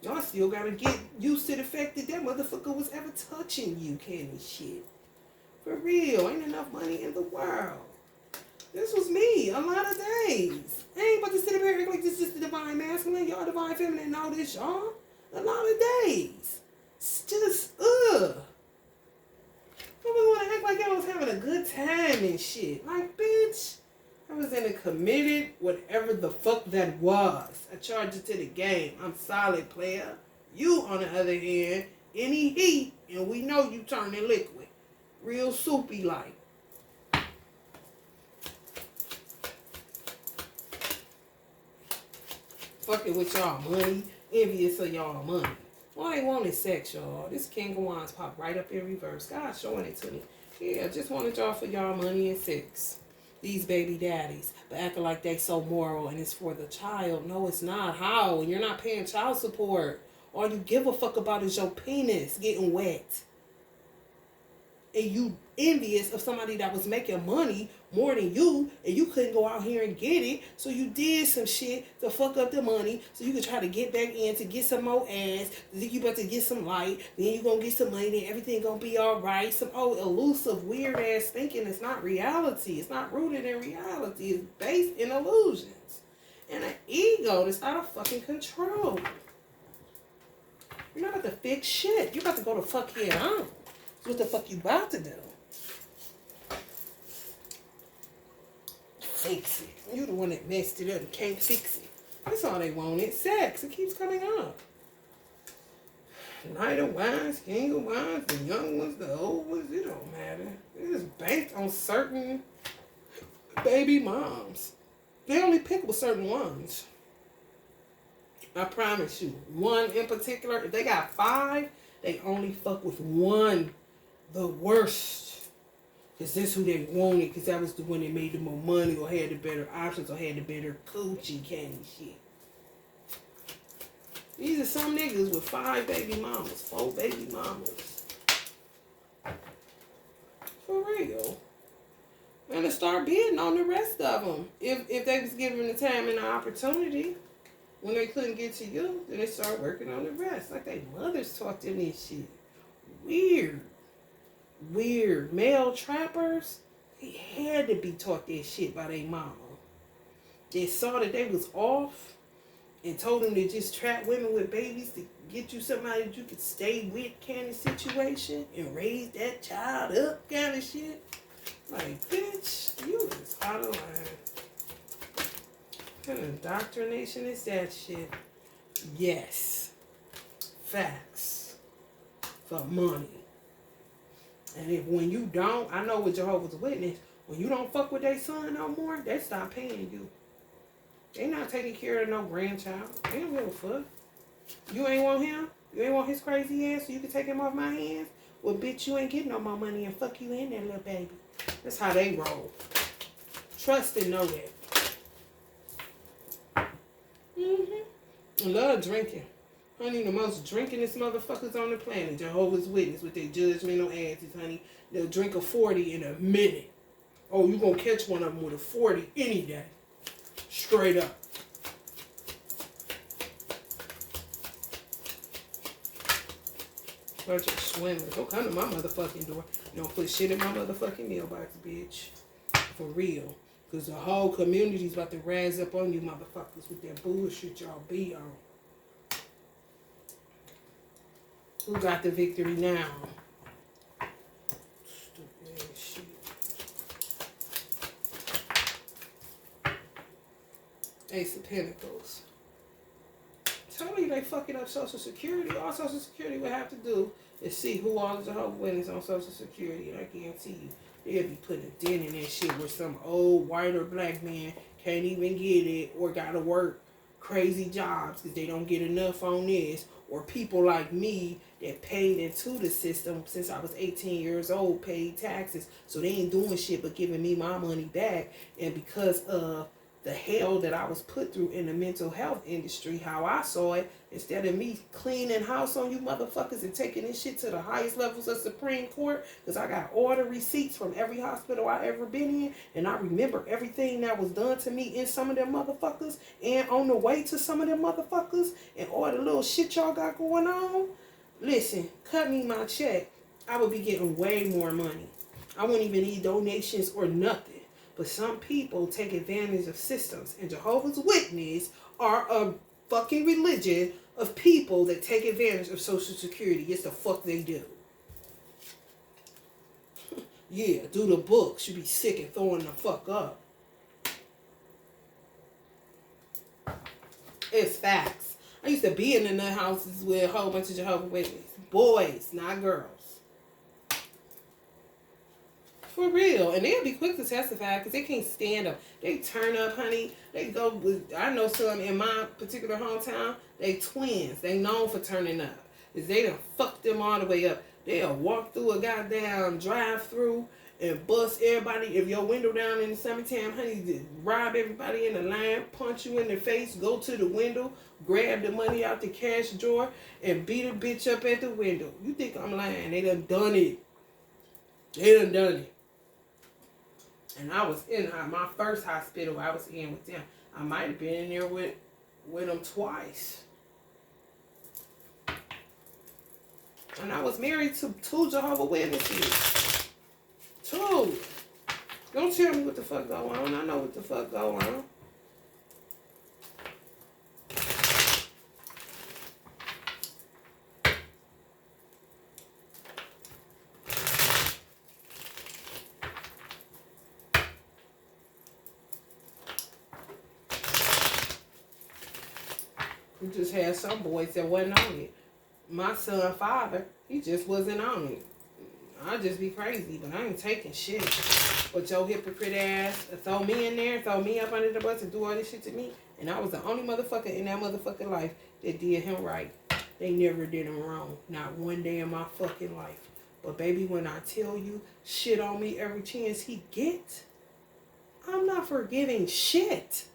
Y'all still gotta get used to the fact that that motherfucker was ever touching you, candy shit. For real. Ain't enough money in the world. This was me a lot of days. I ain't about to sit up here and act like this is the divine masculine. Y'all divine feminine and all this, y'all. A lot of days. It's just, ugh. I was want to act like I was having a good time and shit. Like, bitch, I was in a committed whatever the fuck that was. I charged it to the game. I'm solid, player. You, on the other hand, any heat, and we know you turning liquid. Real soupy like. Fucking with y'all money. Envious of y'all money. All they want is sex, y'all. This King of Wands popped right up in reverse. God showing it to me. Yeah, just wanted y'all for y'all money and sex. These baby daddies. But acting like they so moral and it's for the child. No, it's not. How? And you're not paying child support. All you give a fuck about is your penis getting wet. And you envious of somebody that was making money more than you, and you couldn't go out here and get it, so you did some shit to fuck up the money, so you could try to get back in to get some more ass, think you about to get some light, then you gonna get some money, then everything gonna be alright, some old elusive, weird ass thinking. It's not reality, it's not rooted in reality, it's based in illusions, and an ego that's out of fucking control. You're not about to fix shit, you're about to go to fuck head on. What the fuck you about to do? Fix it. You the one that messed it up and can't fix it. That's all they wanted. Sex. It keeps coming up. Knight of Wands, King of Wands, the young ones, the old ones, it don't matter. It is banked on certain baby moms. They only pick with certain ones. I promise you. One in particular, if they got 5, they only fuck with one. The worst. Because that's who they wanted. Because that was the one that made the more money or had the better options or had the better coochie candy shit. These are some niggas with 5 baby mamas. 4 baby mamas. For real. And to start bidding on the rest of them. If they was given the time and the opportunity. When they couldn't get to you, then they start working on the rest. Like they mothers taught them this shit. Weird. Weird. Male trappers, they had to be taught this shit by their mama. They saw that they was off and told them to just trap women with babies to get you somebody that you could stay with kind of situation and raise that child up kind of shit. Like, bitch, you is out of line. What kind of indoctrination is that shit? Yes. Facts. For money. And if when you don't, I know with Jehovah's Witness, when you don't fuck with their son no more, they stop paying you. They not taking care of no grandchild. They don't give a fuck. You ain't want him? You ain't want his crazy ass so you can take him off my hands? Well, bitch, you ain't getting no more money and fuck you in there, little baby. That's how they roll. Trust and know that. Love drinking. Honey, the most drinkingest motherfuckers on the planet. Jehovah's Witness with their judgmental asses, honey. They'll drink a 40 in a minute. Oh, you gonna catch one of them with a 40 any day. Straight up. Bunch of swimmers. Don't come to my motherfucking door. You don't put shit in my motherfucking mailbox, bitch. For real. Because the whole community's about to rise up on you motherfuckers with that bullshit y'all be on. Who got the victory now? Stupid ass shit. Ace of Pentacles. Tell you they fucking up Social Security. All Social Security would have to do is see who all the Jehovah's Witnesses on Social Security. And I guarantee you, they'll be putting a dent in that shit where some old white or black man can't even get it or gotta work crazy jobs because they don't get enough on this. Or people like me that paid into the system since I was 18 years old, paid taxes. So they ain't doing shit but giving me my money back. And because of the hell that I was put through in the mental health industry, how I saw it, instead of me cleaning house on you motherfuckers and taking this shit to the highest levels of Supreme Court, because I got all the receipts from every hospital I ever been in, and I remember everything that was done to me in some of them motherfuckers, and on the way to some of them motherfuckers, and all the little shit y'all got going on. Listen, cut me my check. I would be getting way more money. I wouldn't even need donations or nothing. But some people take advantage of systems. And Jehovah's Witnesses are a fucking religion of people that take advantage of Social Security. Yes, the fuck they do. Yeah, do the books. You be sick and throwing the fuck up. It's facts. I used to be in the nut houses with a whole bunch of Jehovah's Witnesses. Boys, not girls. For real. And they'll be quick to testify because they can't stand up. They turn up, honey. They go with, I know some in my particular hometown, they twins. They known for turning up. Because they done fucked them all the way up. They'll walk through a goddamn drive-through and bust everybody. If your window down in the summertime, honey, just rob everybody in the line, punch you in the face, go to the window, grab the money out the cash drawer, and beat a bitch up at the window. You think I'm lying? They done it. They done it. And I was in my first hospital I was in with them. I might have been in there with them twice. And I was married to 2 Jehovah's Witnesses. 2. Don't tell me what the fuck go on. I know what the fuck go on. We just had some boys that wasn't on it. my son father, he just wasn't on it. I'd just be crazy, but I ain't taking shit. But your hypocrite ass throw me in there, throw me up under the bus and do all this shit to me. And I was the only motherfucker in that motherfucking life that did him right. They never did him wrong. Not one day in my fucking life. But baby, when I tell you shit on me every chance he gets, I'm not forgiving shit.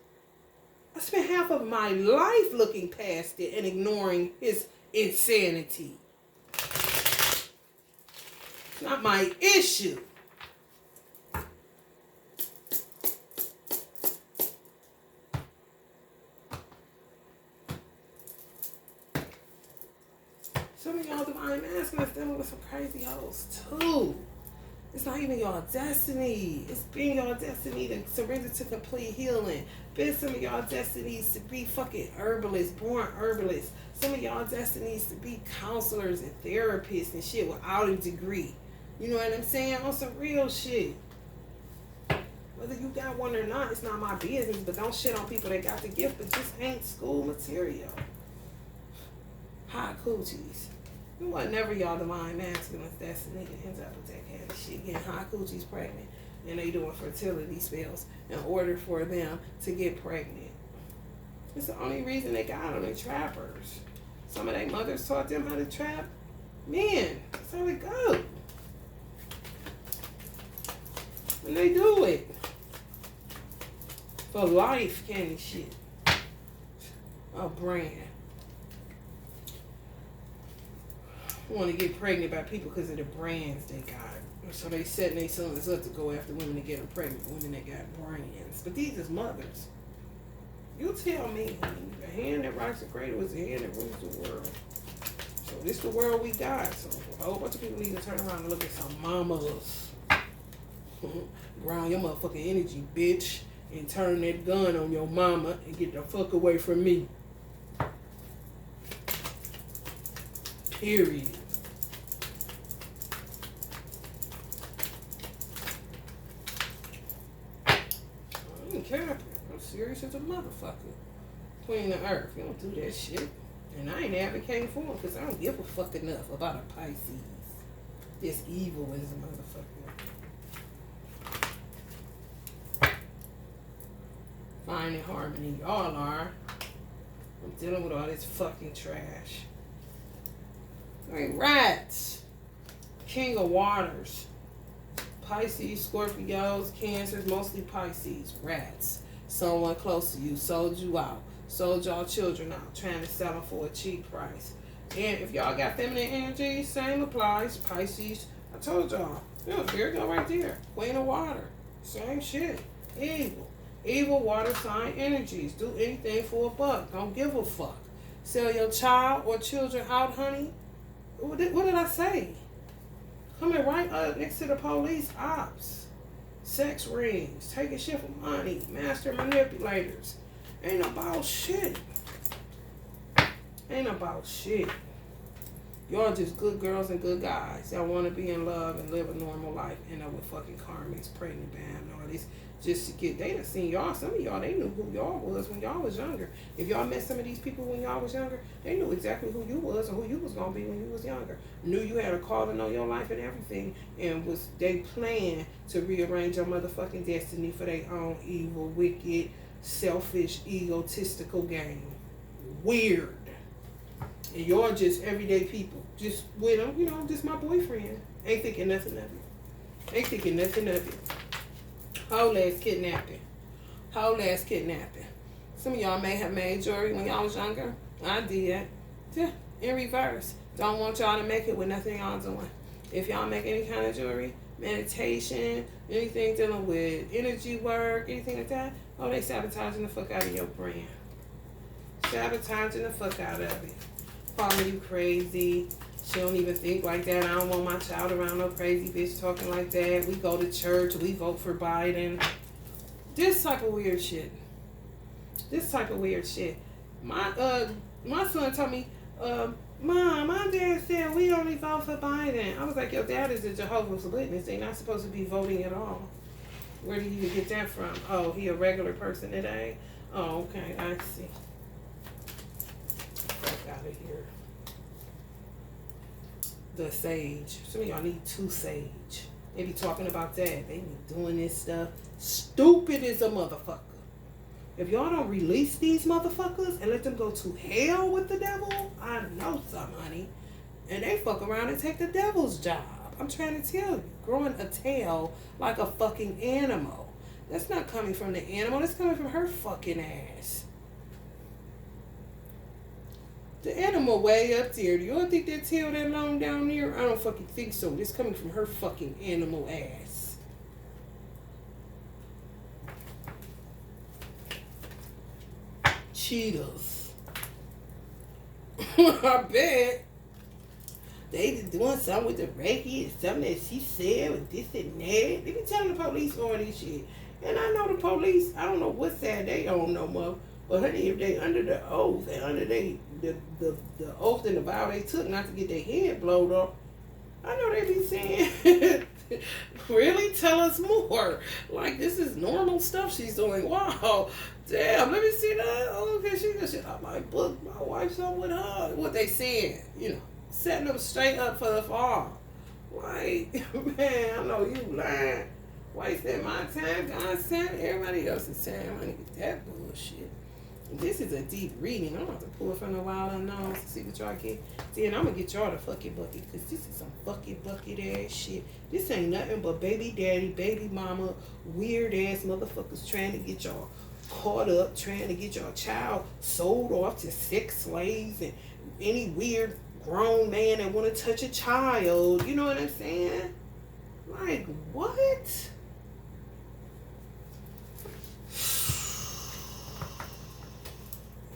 I spent half of my life looking past it and ignoring his insanity. It's not my issue. Some of y'all divine masculines dealing with some crazy hoes too. It's not even y'all destiny. It's being y'all destiny to surrender to complete healing. Been some of y'all destinies to be fucking herbalists, born herbalists. Some of y'all destinies to be counselors and therapists and shit without a degree. You know what I'm saying? On some real shit. Whether you got one or not, it's not my business. But don't shit on people that got the gift, but just ain't school material. Hot coochies. It wasn't never y'all divine masculines that's the nigga ends up with that kind of shit. Getting hot coochies pregnant. And they doing fertility spells in order for them to get pregnant. It's the only reason they got them. They trappers. Some of their mothers taught them how to trap men. That's how it go. And they do it. For life kind of shit. A brand. Want to get pregnant by people because of the brands they got. So they setting their sons up to go after women to get them pregnant. Women that got brands. But these is mothers. You tell me, the hand that rocks the cradle is the hand that rules the world. So this is the world we got. So a whole bunch of people need to turn around and look at some mamas. Ground your motherfucking energy, bitch. And turn that gun on your mama and get the fuck away from me. Period. I ain't capping. I'm serious as a motherfucker. Queen of Earth. You don't do that shit. And I ain't advocating for him because I don't give a fuck enough about a Pisces. This evil as a motherfucker. Finding harmony. Y'all are. I'm dealing with all this fucking trash. Alright, rats. King of waters. Pisces, Scorpios, Cancers, mostly Pisces. Rats. Someone close to you sold you out. Sold y'all children out. Trying to sell them for a cheap price. And if y'all got feminine energy, same applies. Pisces, I told y'all. Yeah, there you go right there. Queen of water. Same shit. Evil. Evil water sign energies. Do anything for a buck. Don't give a fuck. Sell your child or children out, honey. What did I say? Coming right up next to the police ops. Sex rings. Taking shit for money. Master manipulators. Ain't about shit. Ain't about shit. Y'all just good girls and good guys. Y'all want to be in love and live a normal life. End up with fucking karmics, pregnant bam, and all this. Just to get, they done seen y'all. Some of y'all, they knew who y'all was when y'all was younger. If y'all met some of these people when y'all was younger, they knew exactly who you was and who you was going to be when you was younger. Knew you had a calling on your life and everything. And was they planned to rearrange your motherfucking destiny for their own evil, wicked, selfish, egotistical game. Weird. And y'all just everyday people. Just with them, you know, just my boyfriend. Ain't thinking nothing of it. Ain't thinking nothing of it. Whole ass kidnapping. Whole ass kidnapping. Some of y'all may have made jewelry when y'all was younger. I did. Yeah, in reverse. Don't want y'all to make it with nothing y'all doing. If y'all make any kind of jewelry, meditation, anything dealing with energy work, anything like that, oh, they sabotaging the fuck out of your brand. Sabotaging the fuck out of it. Calling you crazy. She don't even think like that. I don't want my child around no crazy bitch talking like that. We go to church. We vote for Biden. This type of weird shit. This type of weird shit. My son told me, Mom, my dad said we only vote for Biden. I was like, your dad is a Jehovah's Witness. They're not supposed to be voting at all. Where did you get that from? Oh, he a regular person today? Oh, okay. I see. Fuck out of here. the sage. Some of y'all need 2 sage. They be talking about that. They be doing this stuff. Stupid as a motherfucker. If y'all don't release these motherfuckers and let them go to hell with the devil, I know some, honey. And they fuck around and take the devil's job. I'm trying to tell you. Growing a tail like a fucking animal. That's not coming from the animal. That's coming from her fucking ass. The animal way up there. Do you don't think that tail that long down there? I don't fucking think so. It's coming from her fucking animal ass. Cheetahs. I bet. They just doing something with the Reiki and something that she said with this and that. They be telling the police all this shit. And I know the police, I don't know what side they on no more. But honey, if they under the oath and under the oath and the vow they took not to get their head blowed off, I know they be saying, really tell us more. Like this is normal stuff she's doing. Wow, damn, let me see that. Oh, okay, I might book my wife something with her. What they saying, you know, setting them straight up for the fall. Like, man, I know you lying. Wasting my time, God's time, everybody else's time. I need that bullshit. This is a deep reading. I'm about to pull from the wild unknowns to see what y'all get. Then I'm going to get y'all the fucking bucket because this is some fucking bucket ass shit. This ain't nothing but baby daddy, baby mama, weird ass motherfuckers trying to get y'all caught up, trying to get your child sold off to sex slaves and any weird grown man that want to touch a child. You know what I'm saying? Like, what?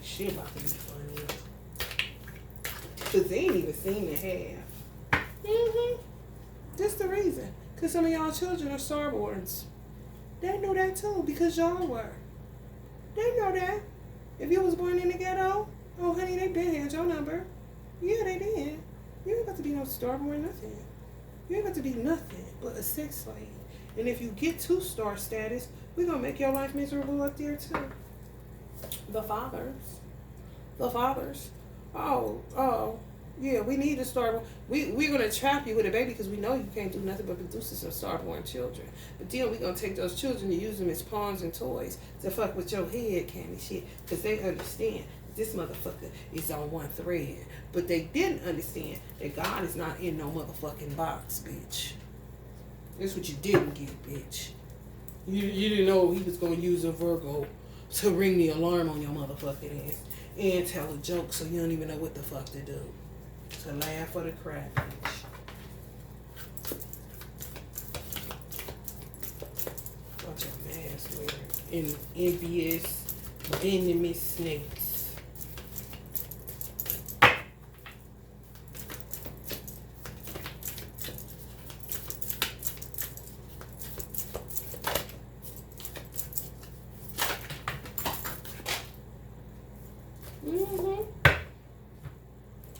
Shit about to be funny. Because they ain't even seen the half. That's the reason. Because some of y'all children are starborns. They know that too because y'all were. They know that. If you was born in the ghetto, oh honey, they been had your number. Yeah, they did. You ain't about to be no starborn nothing. You ain't about to be nothing but a sex slave. And if you get 2-star status, we're going to make your life miserable up there too. The fathers. Oh, yeah, we need to start. We're going to trap you with a baby because we know you can't do nothing but produce some starborn children. But then we're going to take those children and use them as pawns and toys to fuck with your head candy shit because they understand this motherfucker is on one thread. But they didn't understand that God is not in no motherfucking box, bitch. That's what you didn't get, bitch. You didn't know he was going to use a Virgo to ring the alarm on your motherfucking ass and tell a joke so you don't even know what the fuck to do. To laugh or to cry, bitch. Bunch of mass wearing envious, venomous snakes.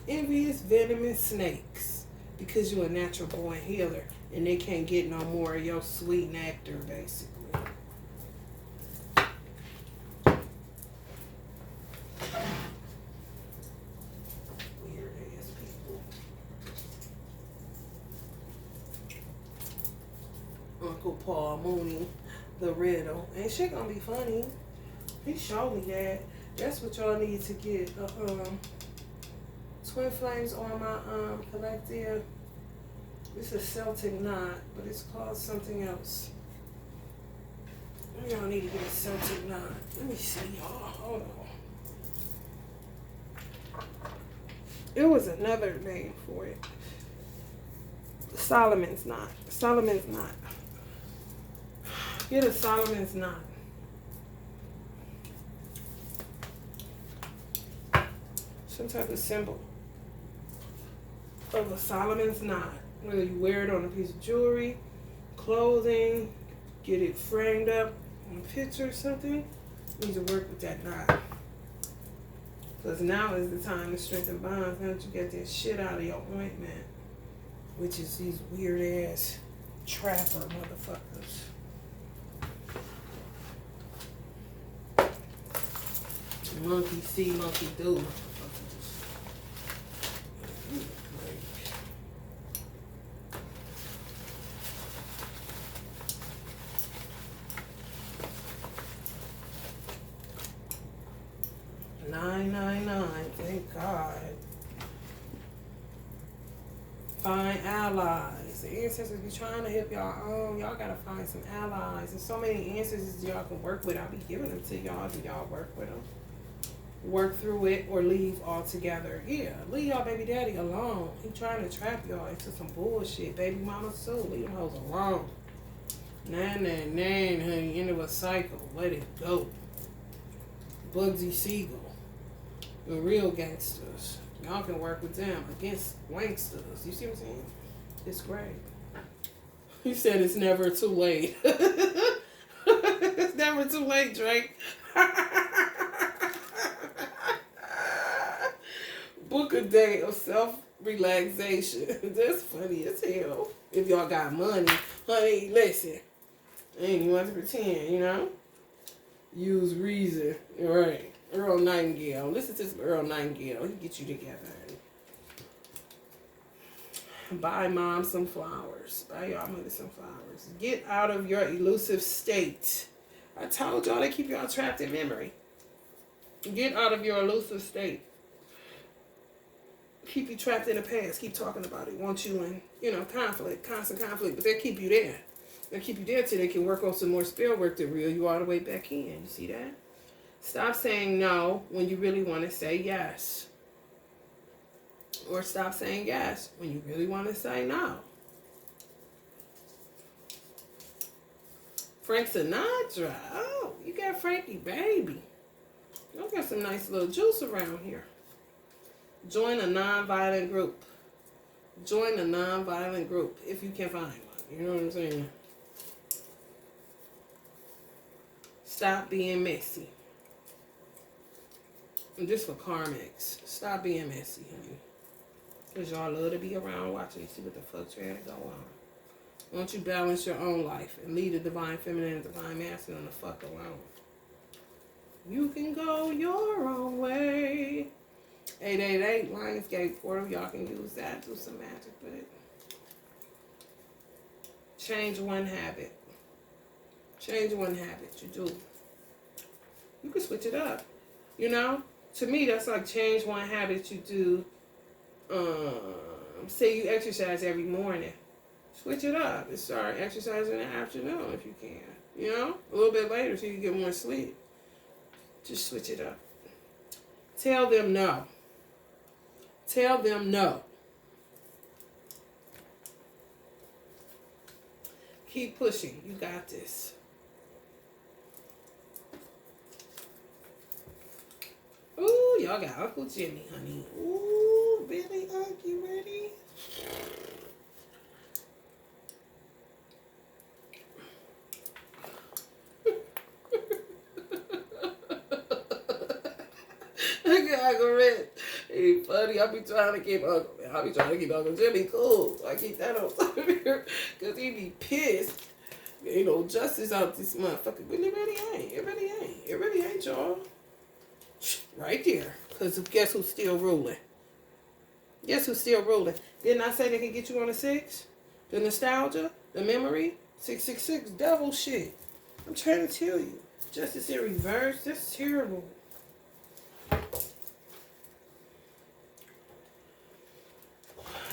Envious, venomous snakes. Because you're a natural born healer and they can't get no more of your sweet nectar, basically. Weird ass people. Uncle Paul Mooney, the riddle. Ain't shit gonna be funny. He showed me that. That's what y'all need to get. Twin flames on my collective. It's a Celtic knot, but it's called something else. Y'all need to get a Celtic knot. Let me see, y'all. Hold on. It was another name for it. Solomon's knot. Solomon's knot. Get a Solomon's knot. Some type of symbol of a Solomon's knot. Whether you wear it on a piece of jewelry, clothing, get it framed up on a picture or something, you need to work with that knot. Because now is the time to strengthen bonds. Now that you get that shit out of your ointment, which is these weird ass trapper motherfuckers. Monkey see, monkey do. 999. Thank God. Find allies. The ancestors be trying to help y'all. Y'all gotta find some allies. There's so many ancestors y'all can work with. I'll be giving them to y'all. Do y'all work with them? Work through it or leave altogether. Yeah, leave y'all baby daddy alone. He trying to trap y'all into some bullshit. Baby mama too. Leave them hoes alone. 999, honey. End of a cycle. Let it go. Bugsy Siegel. The real gangsters. Y'all can work with them against wanksters. You see what I'm saying? It's great. He said it's never too late. It's never too late, Drake. Book a day of self-relaxation. That's funny as hell. If y'all got money. Honey, listen. I ain't even want to pretend, you know? Use reason. Right. Earl Nightingale. Listen to some Earl Nightingale. He get you together. Buy mom some flowers. Buy y'all mother some flowers. Get out of your elusive state. I told y'all they keep y'all trapped in memory. Get out of your elusive state. Keep you trapped in the past. Keep talking about it. Want you in, conflict, constant conflict. But they'll keep you there. They'll keep you there till they can work on some more spell work to reel you all the way back in. You see that? Stop saying no when you really want to say yes. Or stop saying yes when you really want to say no. Frank Sinatra. Oh, you got Frankie, baby. You got some nice little juice around here. Join a non-violent group. Join a non-violent group if you can find one. You know what I'm saying? Stop being messy. And just for karmics, stop being messy, honey. Because y'all love to be around watching and see what the fuck's trying to go on. Why don't you balance your own life and leave the divine feminine and divine masculine the fuck alone? You can go your own way. 888 Lionsgate portal. Y'all can use that. Do some magic with it. Change one habit. Change one habit. You do. You can switch it up. You know? To me, that's like change one habit you do. Say you exercise every morning. Switch it up and start exercising in the afternoon if you can. You know? A little bit later so you can get more sleep. Just switch it up. Tell them no. Tell them no. Keep pushing. You got this. Ooh, y'all got Uncle Jimmy, honey. Ooh, really, Unc? You ready? Look at Uncle Red. He funny. I be trying to keep Uncle Jimmy cool. I keep that on top of here. Because he be pissed. Ain't no justice out this motherfucker. But it really ain't. It really ain't. It really ain't, y'all. Right there. Because guess who's still ruling? Guess who's still ruling? Didn't I say they can get you on a 6? The nostalgia, the memory, 666, devil shit. I'm trying to tell you. Justice in reverse, that's terrible.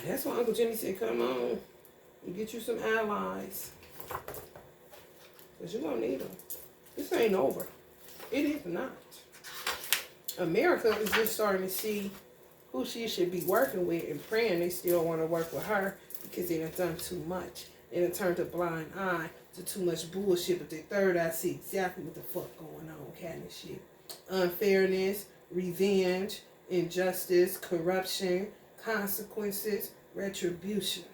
That's why Uncle Jimmy said, come on and get you some allies. Because you're going to need them. This ain't over. It is not. America is just starting to see who she should be working with and praying they still want to work with her because they done done too much. They done turned a blind eye to too much bullshit, but their third eye see exactly what the fuck going on, cat and shit. Unfairness, revenge, injustice, corruption, consequences, retribution.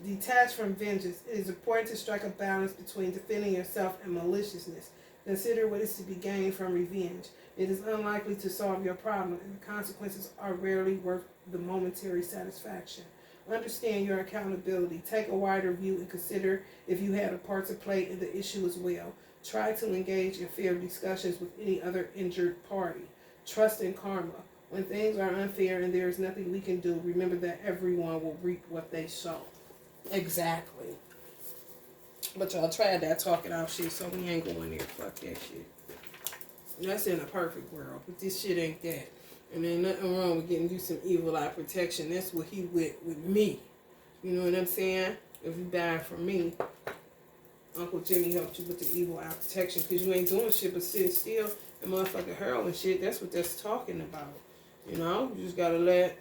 Detached from vengeance, it is important to strike a balance between defending yourself and maliciousness. Consider what is to be gained from revenge. It is unlikely to solve your problem, and the consequences are rarely worth the momentary satisfaction. Understand your accountability. Take a wider view and consider if you had a part to play in the issue as well. Try to engage in fair discussions with any other injured party. Trust in karma. When things are unfair and there is nothing we can do, remember that everyone will reap what they sow. Exactly. But y'all tried that talking out shit, so we ain't going there. Fuck that shit. That's in a perfect world, but this shit ain't that. And ain't nothing wrong with getting you some evil eye protection. That's what he went with me. You know what I'm saying? If you buy from me, Uncle Jimmy helped you with the evil eye protection because you ain't doing shit but sitting still and motherfucking heroin shit. That's what that's talking about. You know, you just gotta let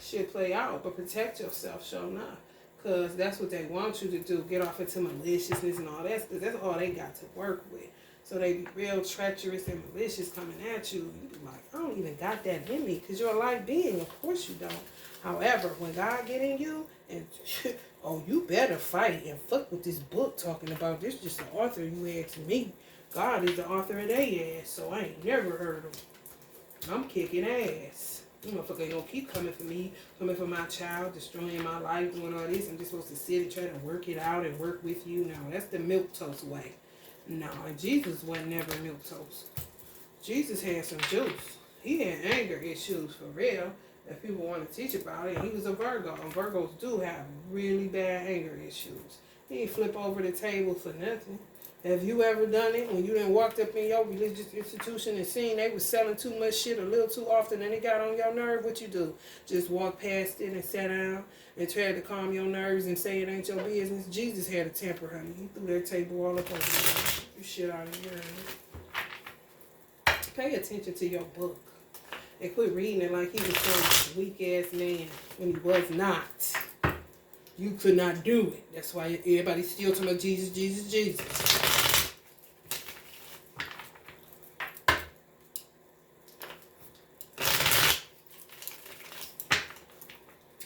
shit play out, but protect yourself, show enough. Because that's what they want you to do. Get off into maliciousness and all that. Because that's all they got to work with. So they be real treacherous and malicious coming at you. You be like, I don't even got that in me. Because you're a light being. Of course you don't. However, when God get in you, and oh, you better fight and fuck with this book talking about this. Just the author you asked me. God is the author of their ass. So I ain't never heard of. I'm kicking ass. You motherfucker ain't gonna keep coming for me, coming for my child, destroying my life, doing all this. I'm just supposed to sit and try to work it out and work with you. No, that's the milquetoast way. No, and Jesus wasn't never milquetoast. Jesus had some juice. He had anger issues for real. If people want to teach about it, he was a Virgo. And Virgos do have really bad anger issues. He ain't flip over the table for nothing. Have you ever done it when you done walked up in your religious institution and seen they was selling too much shit a little too often and it got on your nerve? What you do? Just walk past it and sat down and try to calm your nerves and say it ain't your business? Jesus had a temper, honey. He threw that table all up over you. You shit out of here. Pay attention to your book. And quit reading it like he was some weak-ass man when he was not. You could not do it. That's why everybody's still talking about Jesus, Jesus, Jesus.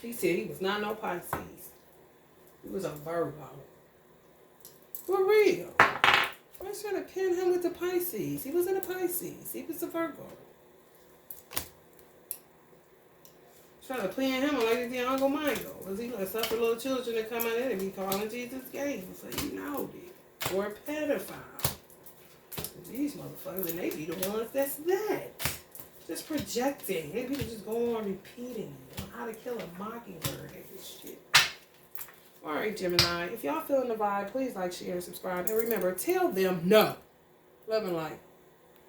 He said he was not no Pisces. He was a Virgo. For real. Why should I pin him with the Pisces? He wasn't a Pisces. He was a Virgo. Trying to pin him like he's the Uncle Michael. Because he let suffer little children to come out there and be calling Jesus gay. So you know it. Or a pedophile. These motherfuckers, and they be the ones that's that. Just projecting. They people just go on repeating how to kill a mockingbird and this shit. Alright, Gemini. If y'all feeling the vibe, please like, share, and subscribe. And remember, tell them no. Love and light.